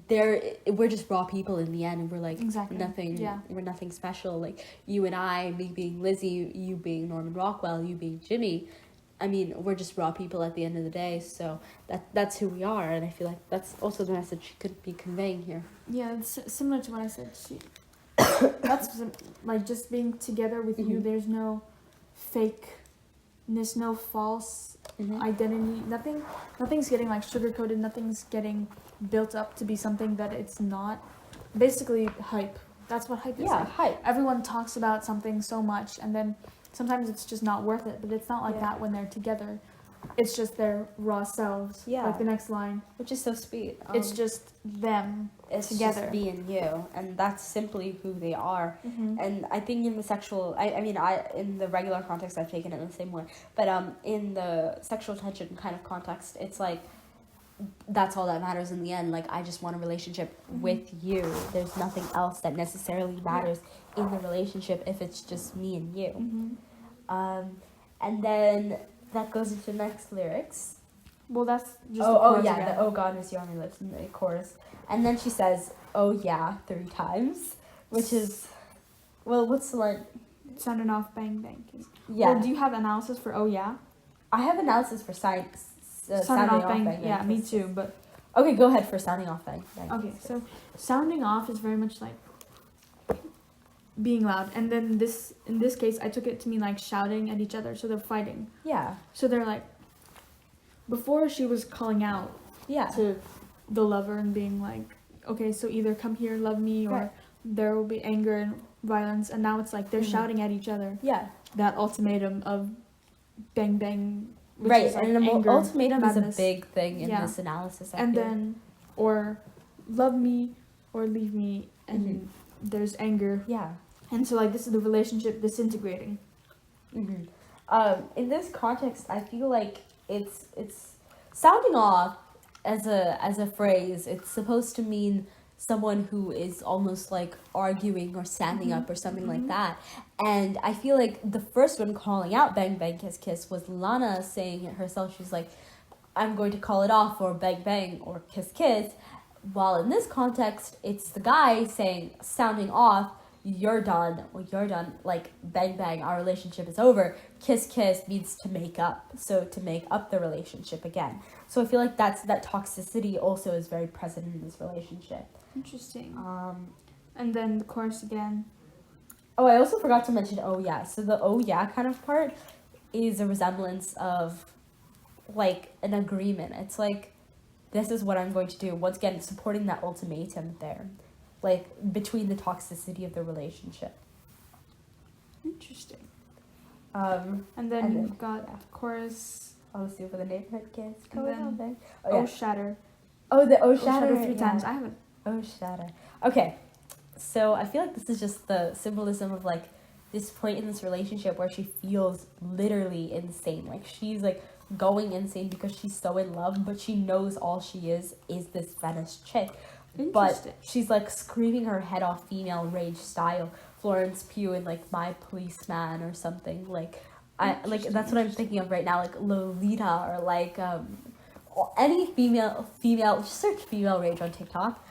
we're just raw people in the end, and we're like nothing. Yeah. We're nothing special. Like you and I, me being Lizzie, you being Norman Rockwell, you being Jimmy, I mean, we're just raw people at the end of the day, so that's who we are, and I feel like that's also the message she could be conveying here. Yeah, it's similar to what I said. That's like just being together with you. There's no fakeness, no false identity. Nothing's getting like sugar-coated. Nothing's getting built up to be something that it's not. Basically, hype. That's what hype is. Yeah, like. hype. Everyone talks about something so much, and then sometimes it's just not worth it. But it's not like that when they're together. It's just their raw selves. Yeah. Like the next line. Which is so sweet. It's just them together. Just being you, and that's simply who they are. And I think in the sexual, I mean, in the regular context, I've taken it in the same way. But in the sexual tension kind of context, it's like, that's all that matters in the end. Like, I just want a relationship with you. There's nothing else that necessarily matters in the relationship if it's just me and you. And then that goes into the next lyrics. Well, that's just the oh God, miss you on my lips in the chorus. And then she says, oh yeah, 3 times, which is, well, what's the line? Sounding off, bang, bang. Yeah. Well, do you have analysis for oh yeah? I have analysis for sounding off, bang. Yeah, me too, but... Okay, go ahead for sounding off, bang. Okay, so sounding off is very much like being loud. And then in this case, I took it to mean like shouting at each other, so they're fighting. Yeah. So they're like... Before she was calling out to the lover and being like, okay, so either come here, love me, or there will be anger and violence. And now it's like they're shouting at each other. Yeah. That ultimatum of bang, bang. Right, is like and an ultimatum madness. Is a big thing in this analysis. And then, or love me or leave me, and there's anger. Yeah. And so, like, this is the relationship disintegrating. In this context, I feel like it's sounding off as a phrase. It's supposed to mean someone who is almost like arguing or standing up or something like that. And I feel like the first one calling out bang bang kiss kiss was Lana saying it herself. She's like, I'm going to call it off, or bang bang or kiss kiss. While in this context, it's the guy saying, sounding off, you're done, or you're done, like bang bang, our relationship is over. Kiss kiss means to make up, so to make up the relationship again. So I feel like that toxicity also is very present in this relationship. Interesting. And then the chorus again. Oh, I also forgot to mention oh yeah. So the oh yeah kind of part is a resemblance of like an agreement. It's like, this is what I'm going to do. Once again, supporting that ultimatum there, like between the toxicity of the relationship. Interesting. And then you've got chorus. Oh, see for the neighborhood kiss. And then oh shatter. Oh, the oh shatter 3 times. I haven't. Oh shatter. Okay, so I feel like this is just the symbolism of like this point in this relationship where she feels literally insane. Like she's like going insane because she's so in love, but she knows all she is this Venice chick. But she's like screaming her head off, female rage style, Florence Pugh in like My Policeman or something. Like I like that's what I'm thinking of right now, like Lolita or like any female. Just search female rage on TikTok.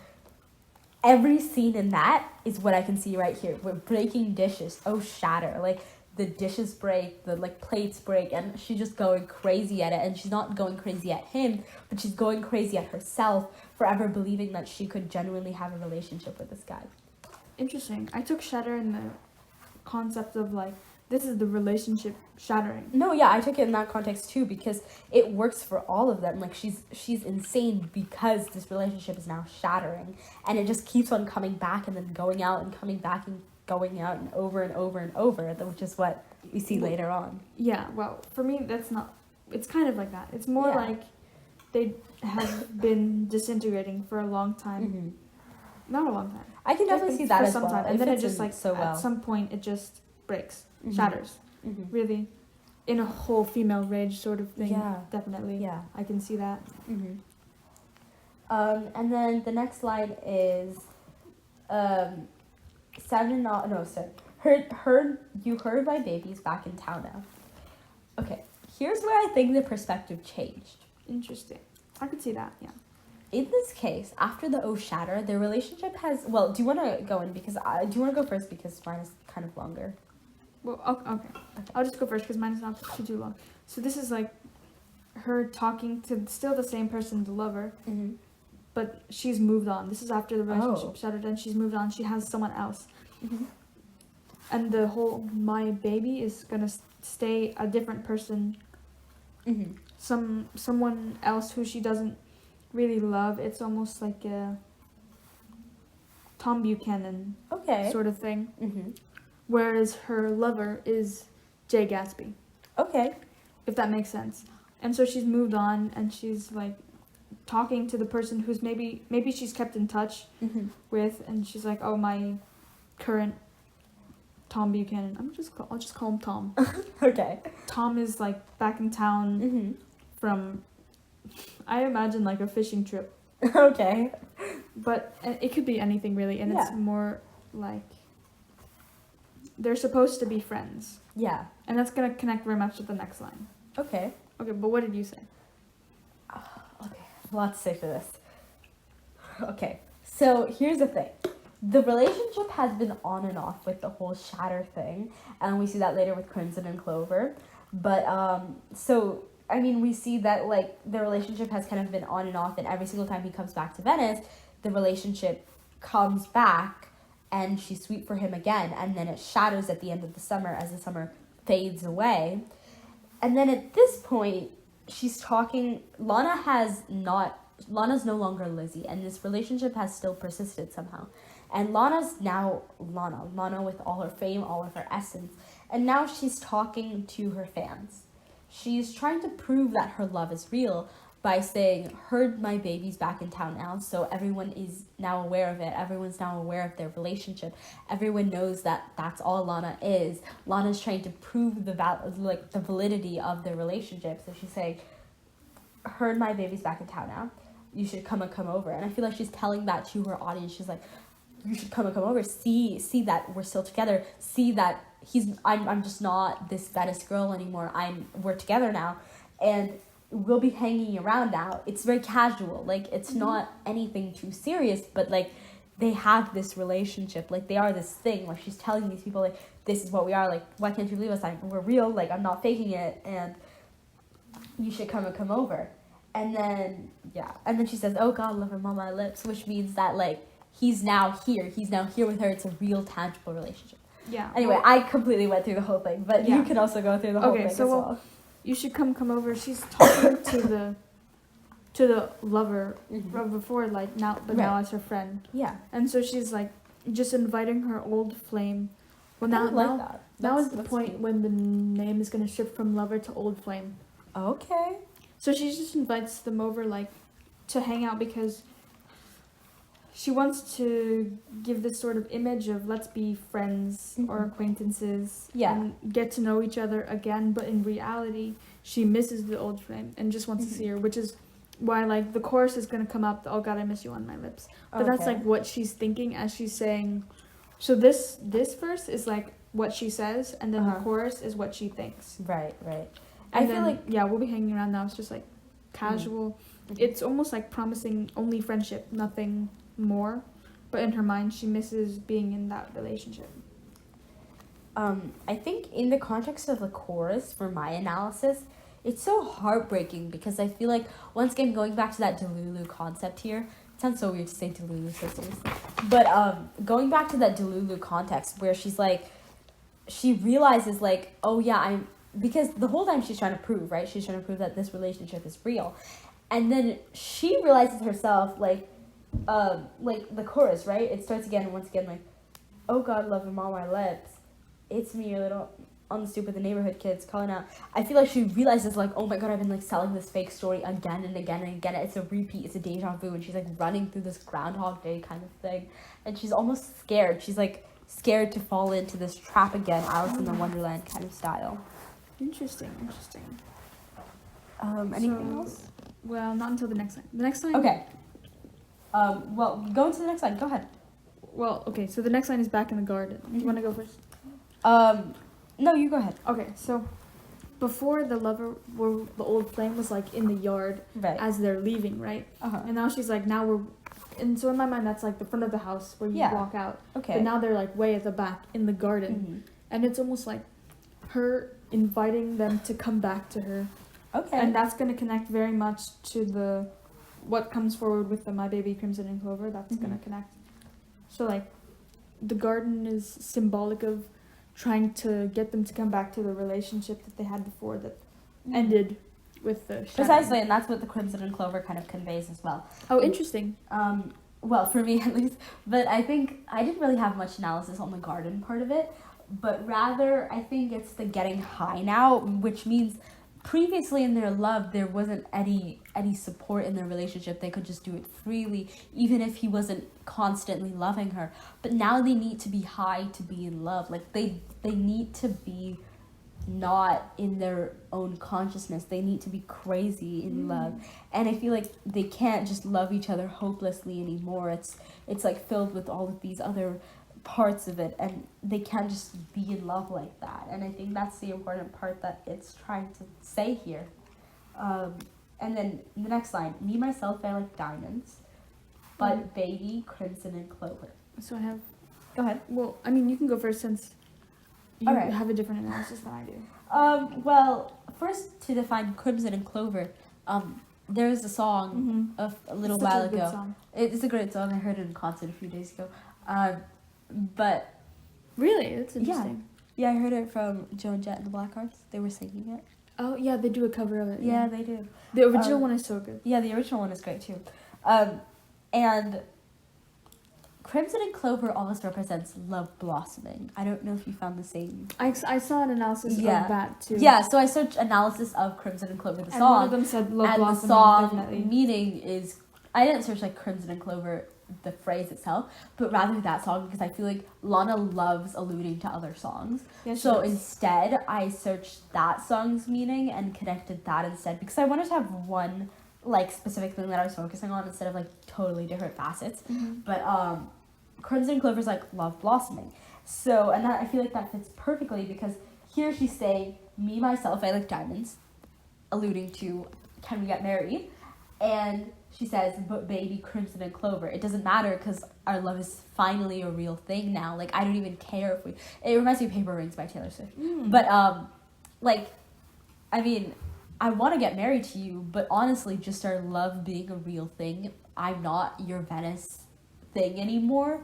Every scene in that is what I can see right here. We're breaking dishes. Oh, shatter. Like, the dishes break, the, like, plates break, and she's just going crazy at it. And she's not going crazy at him, but she's going crazy at herself, forever believing that she could genuinely have a relationship with this guy. Interesting. I took shatter in the concept of, like, this is the relationship shattering. No, yeah, I took it in that context too, because it works for all of them. Like, she's insane because this relationship is now shattering, and it just keeps on coming back and then going out and coming back and going out and over and over and over, which is what we see later on. Yeah, well, for me, that's not... It's kind of like that. It's more like they have been disintegrating for a long time. Not a long time. I can definitely see that as well. And then it just, like, at some point, it just breaks. Shatters. Really, in a whole female rage sort of thing. Yeah, definitely. Yeah, I can see that. And then the next line is heard my baby's back in town now. Okay, here's where I think the perspective changed. Interesting. I could see that. Yeah. In this case, after the oh shatter, their relationship has... Well, do you want to go in? Because do you want to go first? Because mine is kind of longer. Well, okay. I'll just go first because mine's not too long. So this is like her talking to still the same person, the lover, but she's moved on. This is after the relationship shattered and she's moved on. She has someone else. And the whole my baby is gonna stay a different person. Someone else who she doesn't really love. It's almost like a Tom Buchanan sort of thing. Whereas her lover is Jay Gatsby. Okay. If that makes sense. And so she's moved on and she's like talking to the person who's maybe she's kept in touch with, and she's like, oh, my current Tom Buchanan. I'll just call him Tom. Okay. Tom is like back in town from, I imagine, like a fishing trip. Okay. But it could be anything really, and it's more like they're supposed to be friends. Yeah. And that's gonna connect very much to the next line. Okay. Okay, but what did you say? Okay, a lot to say for this. Okay, so here's the thing. The relationship has been on and off with the whole shatter thing, and we see that later with Crimson and Clover. But, so, I mean, we see that, like, the relationship has kind of been on and off, and every single time he comes back to Venice, the relationship comes back, and she's sweet for him again, and then it shadows at the end of the summer as the summer fades away. And then at this point, she's talking, Lana's no longer Lizzie, and this relationship has still persisted somehow. And Lana's now Lana with all her fame, all of her essence. And now she's talking to her fans. She's trying to prove that her love is real by saying, heard my baby's back in town now, so everyone is now aware of it. Everyone's now aware of their relationship. Everyone knows that that's all Lana is. Lana's trying to prove the validity of their relationship. So she's saying, heard my baby's back in town now. You should come over. And I feel like she's telling that to her audience. She's like, you should come over. See that we're still together. See that I'm just not this Venice girl anymore. We're together now. And we'll be hanging around now. It's very casual. Like, it's not anything too serious, but, like, they have this relationship. Like, they are this thing. Like, she's telling these people, like, this is what we are. Like, why can't you believe us? We're real. Like, I'm not faking it. And you should come over. And then, And then she says, oh, God, love him on my lips, which means that, like, he's now here. He's now here with her. It's a real, tangible relationship. Yeah. Anyway, I completely went through the whole thing, but you can also go through the whole thing as well. You should come over. She's talking to the lover before, like, now as her friend. Yeah. And so she's like just inviting her old flame. Well, now is the point when the name is gonna shift from lover to old flame. Okay. So she just invites them over, like, to hang out because she wants to give this sort of image of let's be friends or acquaintances and get to know each other again. But in reality, she misses the old flame and just wants to see her, which is why, like, the chorus is going to come up, oh God, I miss you on my lips. But that's, like, what she's thinking as she's saying. So this verse is, like, what she says, and then the chorus is what she thinks. Right. And I feel like, we'll be hanging around now. It's just, like, casual. It's almost like promising only friendship, nothing more, but in her mind she misses being in that relationship. I think in the context of the chorus, for my analysis, it's so heartbreaking because I feel like, once again, going back to that Delulu concept here, it sounds so weird to say Delulu sisters, but going back to that Delulu context where she's like, she realizes, like, oh yeah, because the whole time she's trying to prove that this relationship is real, and then she realizes herself, like the chorus, right? It starts once again, like, oh God, love him on my lips. It's me, your little on the stoop with the neighborhood kids calling out. I feel like she realizes, like, oh my God, I've been, like, selling this fake story again and again and again. It's a repeat. It's a deja vu. And she's, like, running through this Groundhog Day kind of thing. And she's almost scared. She's, like, scared to fall into this trap again, Alice in the Wonderland kind of style. Interesting. Anything else? Well, not until the next line. The next line? Okay. Well, go into the next line. Go ahead. Well, okay, so the next line is back in the garden. Do you want to go first? No, you go ahead. Okay, so before the old flame was, like, in the yard as they're leaving, right? And now she's like, and so in my mind that's, like, the front of the house where you walk out. Okay. But now they're, like, way at the back in the garden. And it's almost like her inviting them to come back to her. Okay. And that's going to connect very much to the what comes forward with the My Baby Crimson and Clover. That's going to connect. So, like, the garden is symbolic of trying to get them to come back to the relationship that they had before that ended with the shattering. Precisely, and that's what the Crimson and Clover kind of conveys as well. Oh, interesting. Well, for me at least. But I think I didn't really have much analysis on the garden part of it. But rather, I think it's the getting high now, which means previously in their love, there wasn't any support in their relationship. They could just do it freely, even if he wasn't constantly loving her. But now they need to be high to be in love. Like, they need to be not in their own consciousness. They need to be crazy in love. And I feel like they can't just love each other hopelessly anymore. It's like filled with all of these other parts of it, and they can't just be in love like that. And I think that's the important part that it's trying to say here. And then the next line, me myself I like diamonds, but baby crimson and clover. So I have... Go ahead. Well, I mean, you can go first since you Alright. have a different analysis than I do. Well, first to define crimson and clover, there is a song of a little Such while a good ago. song. It's a great song. I heard it in concert a few days ago. But Really? That's interesting. yeah, I heard it from Joan Jett and the Blackhearts. They were singing it. Oh, yeah, they do a cover of it. Yeah, they do. The original one is so good. Yeah, the original one is great too. And Crimson and Clover almost represents love blossoming. I don't know if you found the same. I saw an analysis of that too. Yeah, so I searched analysis of Crimson and Clover, the And song. one of them said love and blossoming, the song definitely. meaning is, I didn't search like Crimson and Clover, the phrase itself, but rather that song, because I feel like Lana loves alluding to other songs. Yeah, So does. instead, I searched that song's meaning and connected that instead, because I wanted to have one like specific thing that I was focusing on instead of like totally different facets. But Crimson and Clover's like love blossoming. So, and that I feel like that fits perfectly, because here she's saying, me myself I like diamonds, alluding to can we get married, and she says, but baby crimson and clover, it doesn't matter because our love is finally a real thing now. Like, I don't even care if we... It reminds me of Paper Rings by Taylor Swift. But, like, I mean, I want to get married to you, but honestly, just our love being a real thing, I'm not your Venice thing anymore,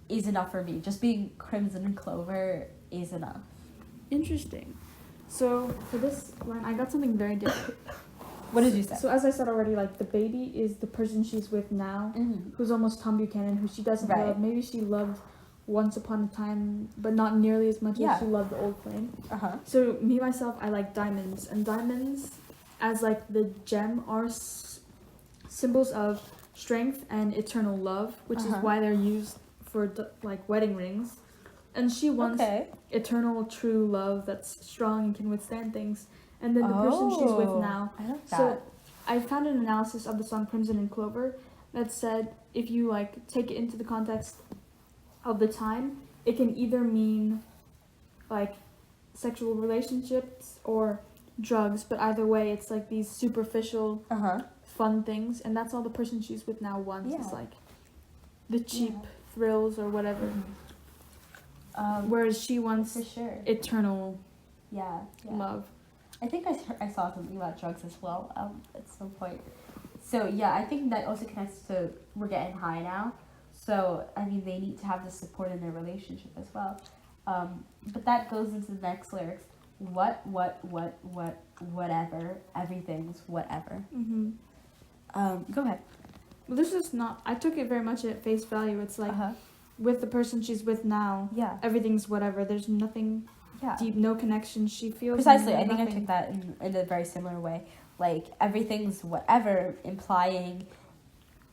is enough for me. Just being crimson and clover is enough. Interesting. So, for this line, I got something very different. What did you say? So as I said already, like the baby is the person she's with now, who's almost Tom Buchanan, who she doesn't love. Maybe she loved once upon a time, but not nearly as much as she loved the old flame. So me myself, I like diamonds, and diamonds, as like the gem, are symbols of strength and eternal love, which is why they're used for like wedding rings. And she wants eternal, true love that's strong and can withstand things. And then the person she's with now. I like that. So I found an analysis of the song Crimson and Clover that said if you like take it into the context of the time, it can either mean like sexual relationships or drugs, but either way it's like these superficial fun things, and that's all the person she's with now wants is like the cheap thrills or whatever. Whereas she wants eternal love. I think I saw something about drugs as well at some point. So yeah, I think that also connects to we're getting high now. So I mean, they need to have the support in their relationship as well. But that goes into the next lyrics. Whatever. Everything's whatever. Go ahead. Well, this is not. I took it very much at face value. It's like with the person she's with now. Everything's whatever. There's nothing. Deep, no connection. She feels precisely. I think I took that in a very similar way. Like everything's whatever, implying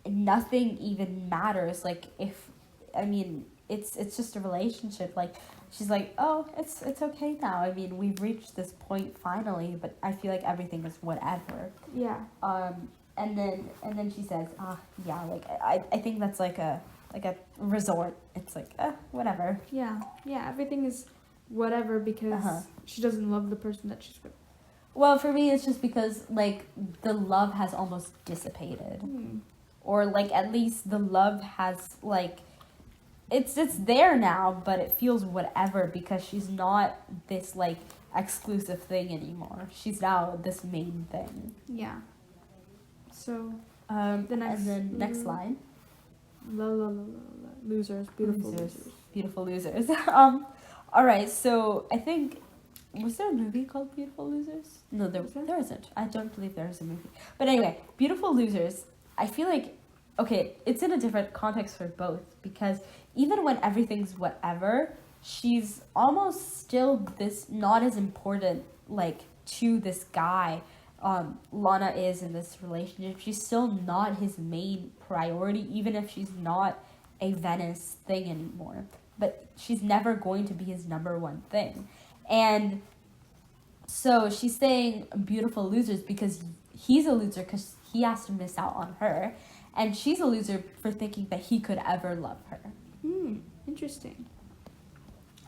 nothing even matters. Like if, I mean, it's just a relationship. Like she's like, oh, it's okay now. I mean, we've reached this point finally, but I feel like everything is whatever. And then she says, like I think that's like a resort. It's like whatever. Everything is whatever because she doesn't love the person that she's with. Well, for me, it's just because, like, the love has almost dissipated. Or, like, at least the love has, like, it's there now, but it feels whatever because she's not this, like, exclusive thing anymore. She's now this main thing. Yeah. So The next line. Losers, beautiful losers. Beautiful losers. All right. So I think, was there a movie called Beautiful Losers? No, there isn't. I don't believe there is a movie. But anyway, Beautiful Losers. I feel like, okay, it's in a different context for both, because even when everything's whatever, she's almost still this not as important, like, to this guy. Lana is in this relationship. She's still not his main priority, even if she's not a Venice thing anymore. But she's never going to be his number one thing. And so she's saying beautiful losers because he's a loser because he has to miss out on her. And she's a loser for thinking that he could ever love her. Interesting.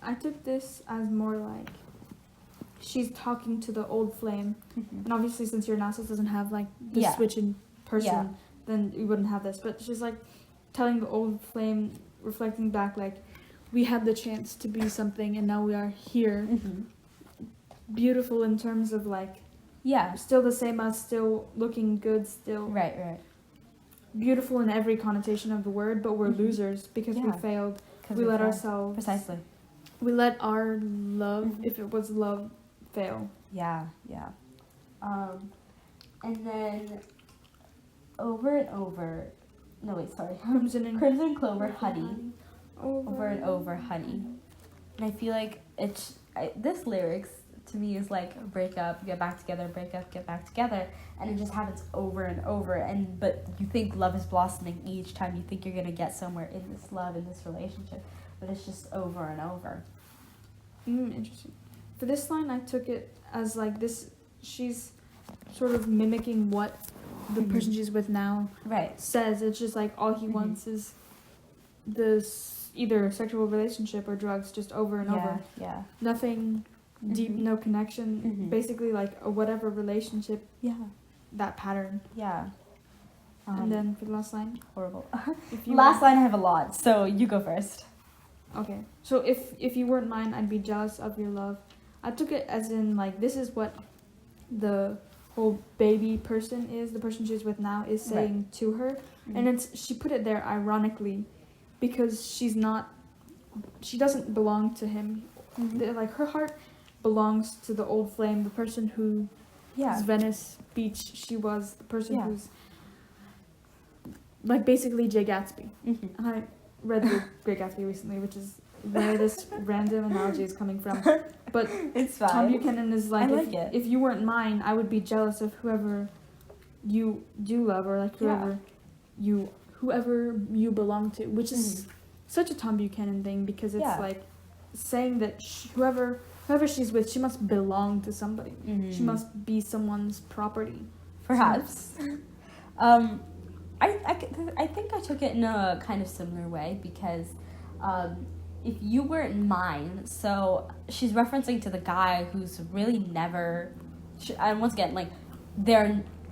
I took this as more like she's talking to the old flame. And obviously since your analysis doesn't have like the switch in person, then you wouldn't have this. But she's like telling the old flame, reflecting back like, we had the chance to be something and now we are here. Beautiful in terms of like, still the same us, still looking good, still right. Beautiful in every connotation of the word, but we're losers because we failed. We let ourselves, precisely, we let our love, if it was love, fail. And then over and over, no wait, sorry, Crimson Clover, honey. Over and over, honey. And I feel like this lyrics to me is like break up, get back together, break up, get back together, and it just happens over and over. But you think love is blossoming each time. You think you're gonna get somewhere in this love, in this relationship, but it's just over and over. Interesting. For this line, I took it as like this. She's sort of mimicking what the person she's with now says. It's just like all he wants is this either sexual relationship or drugs, just over and over. Nothing deep, no connection. Basically like a whatever relationship. That pattern. And then for the last line. Horrible. Last line I have a lot, so you go first. Okay. So if you weren't mine, I'd be jealous of your love. I took it as in like this is what the whole baby person is, the person she's with now is saying to her. And she put it there ironically because she doesn't belong to him. Like her heart belongs to the old flame, the person who is Venice Beach. She was the person who's like basically Jay Gatsby. And I read The Great Gatsby recently, which is where this random analogy is coming from. But it's fine. Tom Buchanan is like, it. If you weren't mine, I would be jealous of whoever you do love, or like whoever you belong to, which is such a Tom Buchanan thing, because it's like saying that whoever she's with, she must belong to somebody. She must be someone's property. Perhaps. I think I took it in a kind of similar way because if you weren't mine, so she's referencing to the guy who's really never, and once again, like,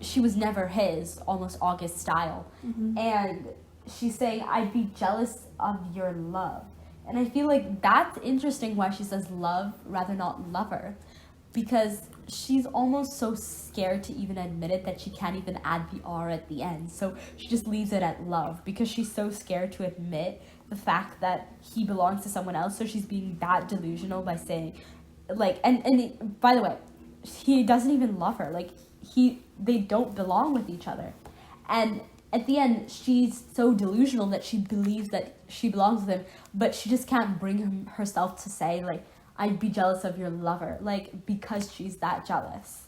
she was never his, almost August style. And she's saying, I'd be jealous of your love. And I feel like that's interesting why she says love rather not lover. Because she's almost so scared to even admit it that she can't even add the R at the end. So she just leaves it at love because she's so scared to admit the fact that he belongs to someone else. So she's being that delusional by saying, like, and by the way, he doesn't even love her. Like, they don't belong with each other. And at the end, she's so delusional that she believes that she belongs with him, but she just can't bring herself to say, like, I'd be jealous of your lover, like, because she's that jealous.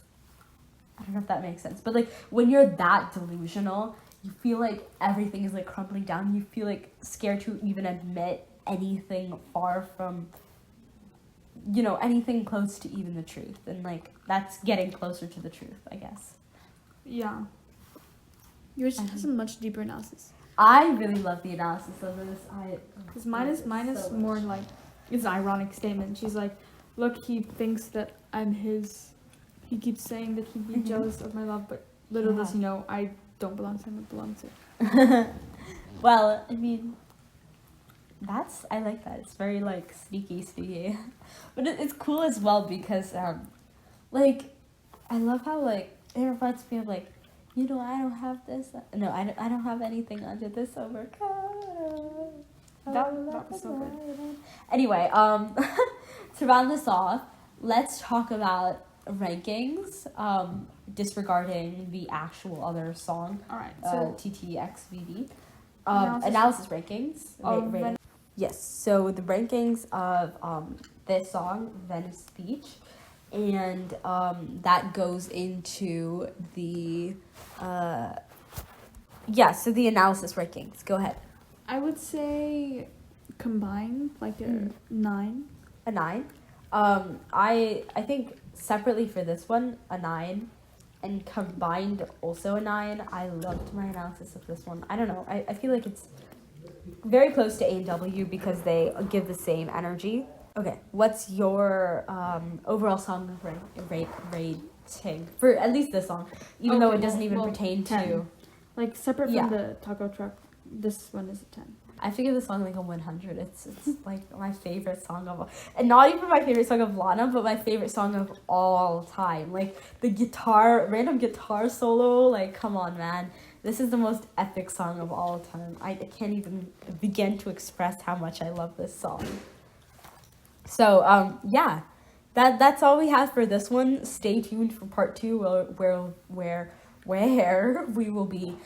I don't know if that makes sense, but, like, when you're that delusional, you feel like everything is, like, crumbling down. You feel, like, scared to even admit anything far from, you know, anything close to even the truth. And, like, that's getting closer to the truth, I guess. Yeah. Yours has a much deeper analysis. I really love the analysis of this. Because mine is more like, it's an ironic statement. She's like, look, he thinks that I'm his. He keeps saying that he'd be jealous of my love, but little does he know I don't belong to him, I belong to. Well, I mean, I like that. It's very like sneaky. But it's cool as well because like I love how like it reminds me of like, I don't have this. No, I don't have anything under this overcoat. That was so good. Anyway, to round this off, let's talk about rankings, disregarding the actual other song. All right. So TTXVB. Analysis rankings. Yes. So the rankings of this song, Venice Beach, and that goes into the so the analysis rankings. Go ahead. I would say combined like a 9. A 9. I think separately for this one, a 9, and combined also a 9. I loved my analysis of this one. I don't know. I feel like it's very close to A&W because they give the same energy. Okay, what's your overall song rating for at least this song, even though it doesn't even pertain 10. to Like separate from the taco truck. This one is a 10. I have to give this song like a 100. It's like my favorite song of all, and not even my favorite song of Lana, but my favorite song of all time. Like the random guitar solo, like come on, man. This is the most epic song of all time. I can't even begin to express how much I love this song. So that's all we have for this one. Stay tuned for part 2 where we will be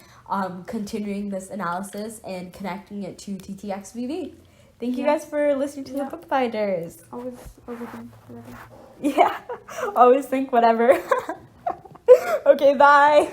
continuing this analysis and connecting it to TTXVB. Thank you guys for listening to the Bookbinders. Always overthink whatever. Yeah, always think whatever. Okay, bye.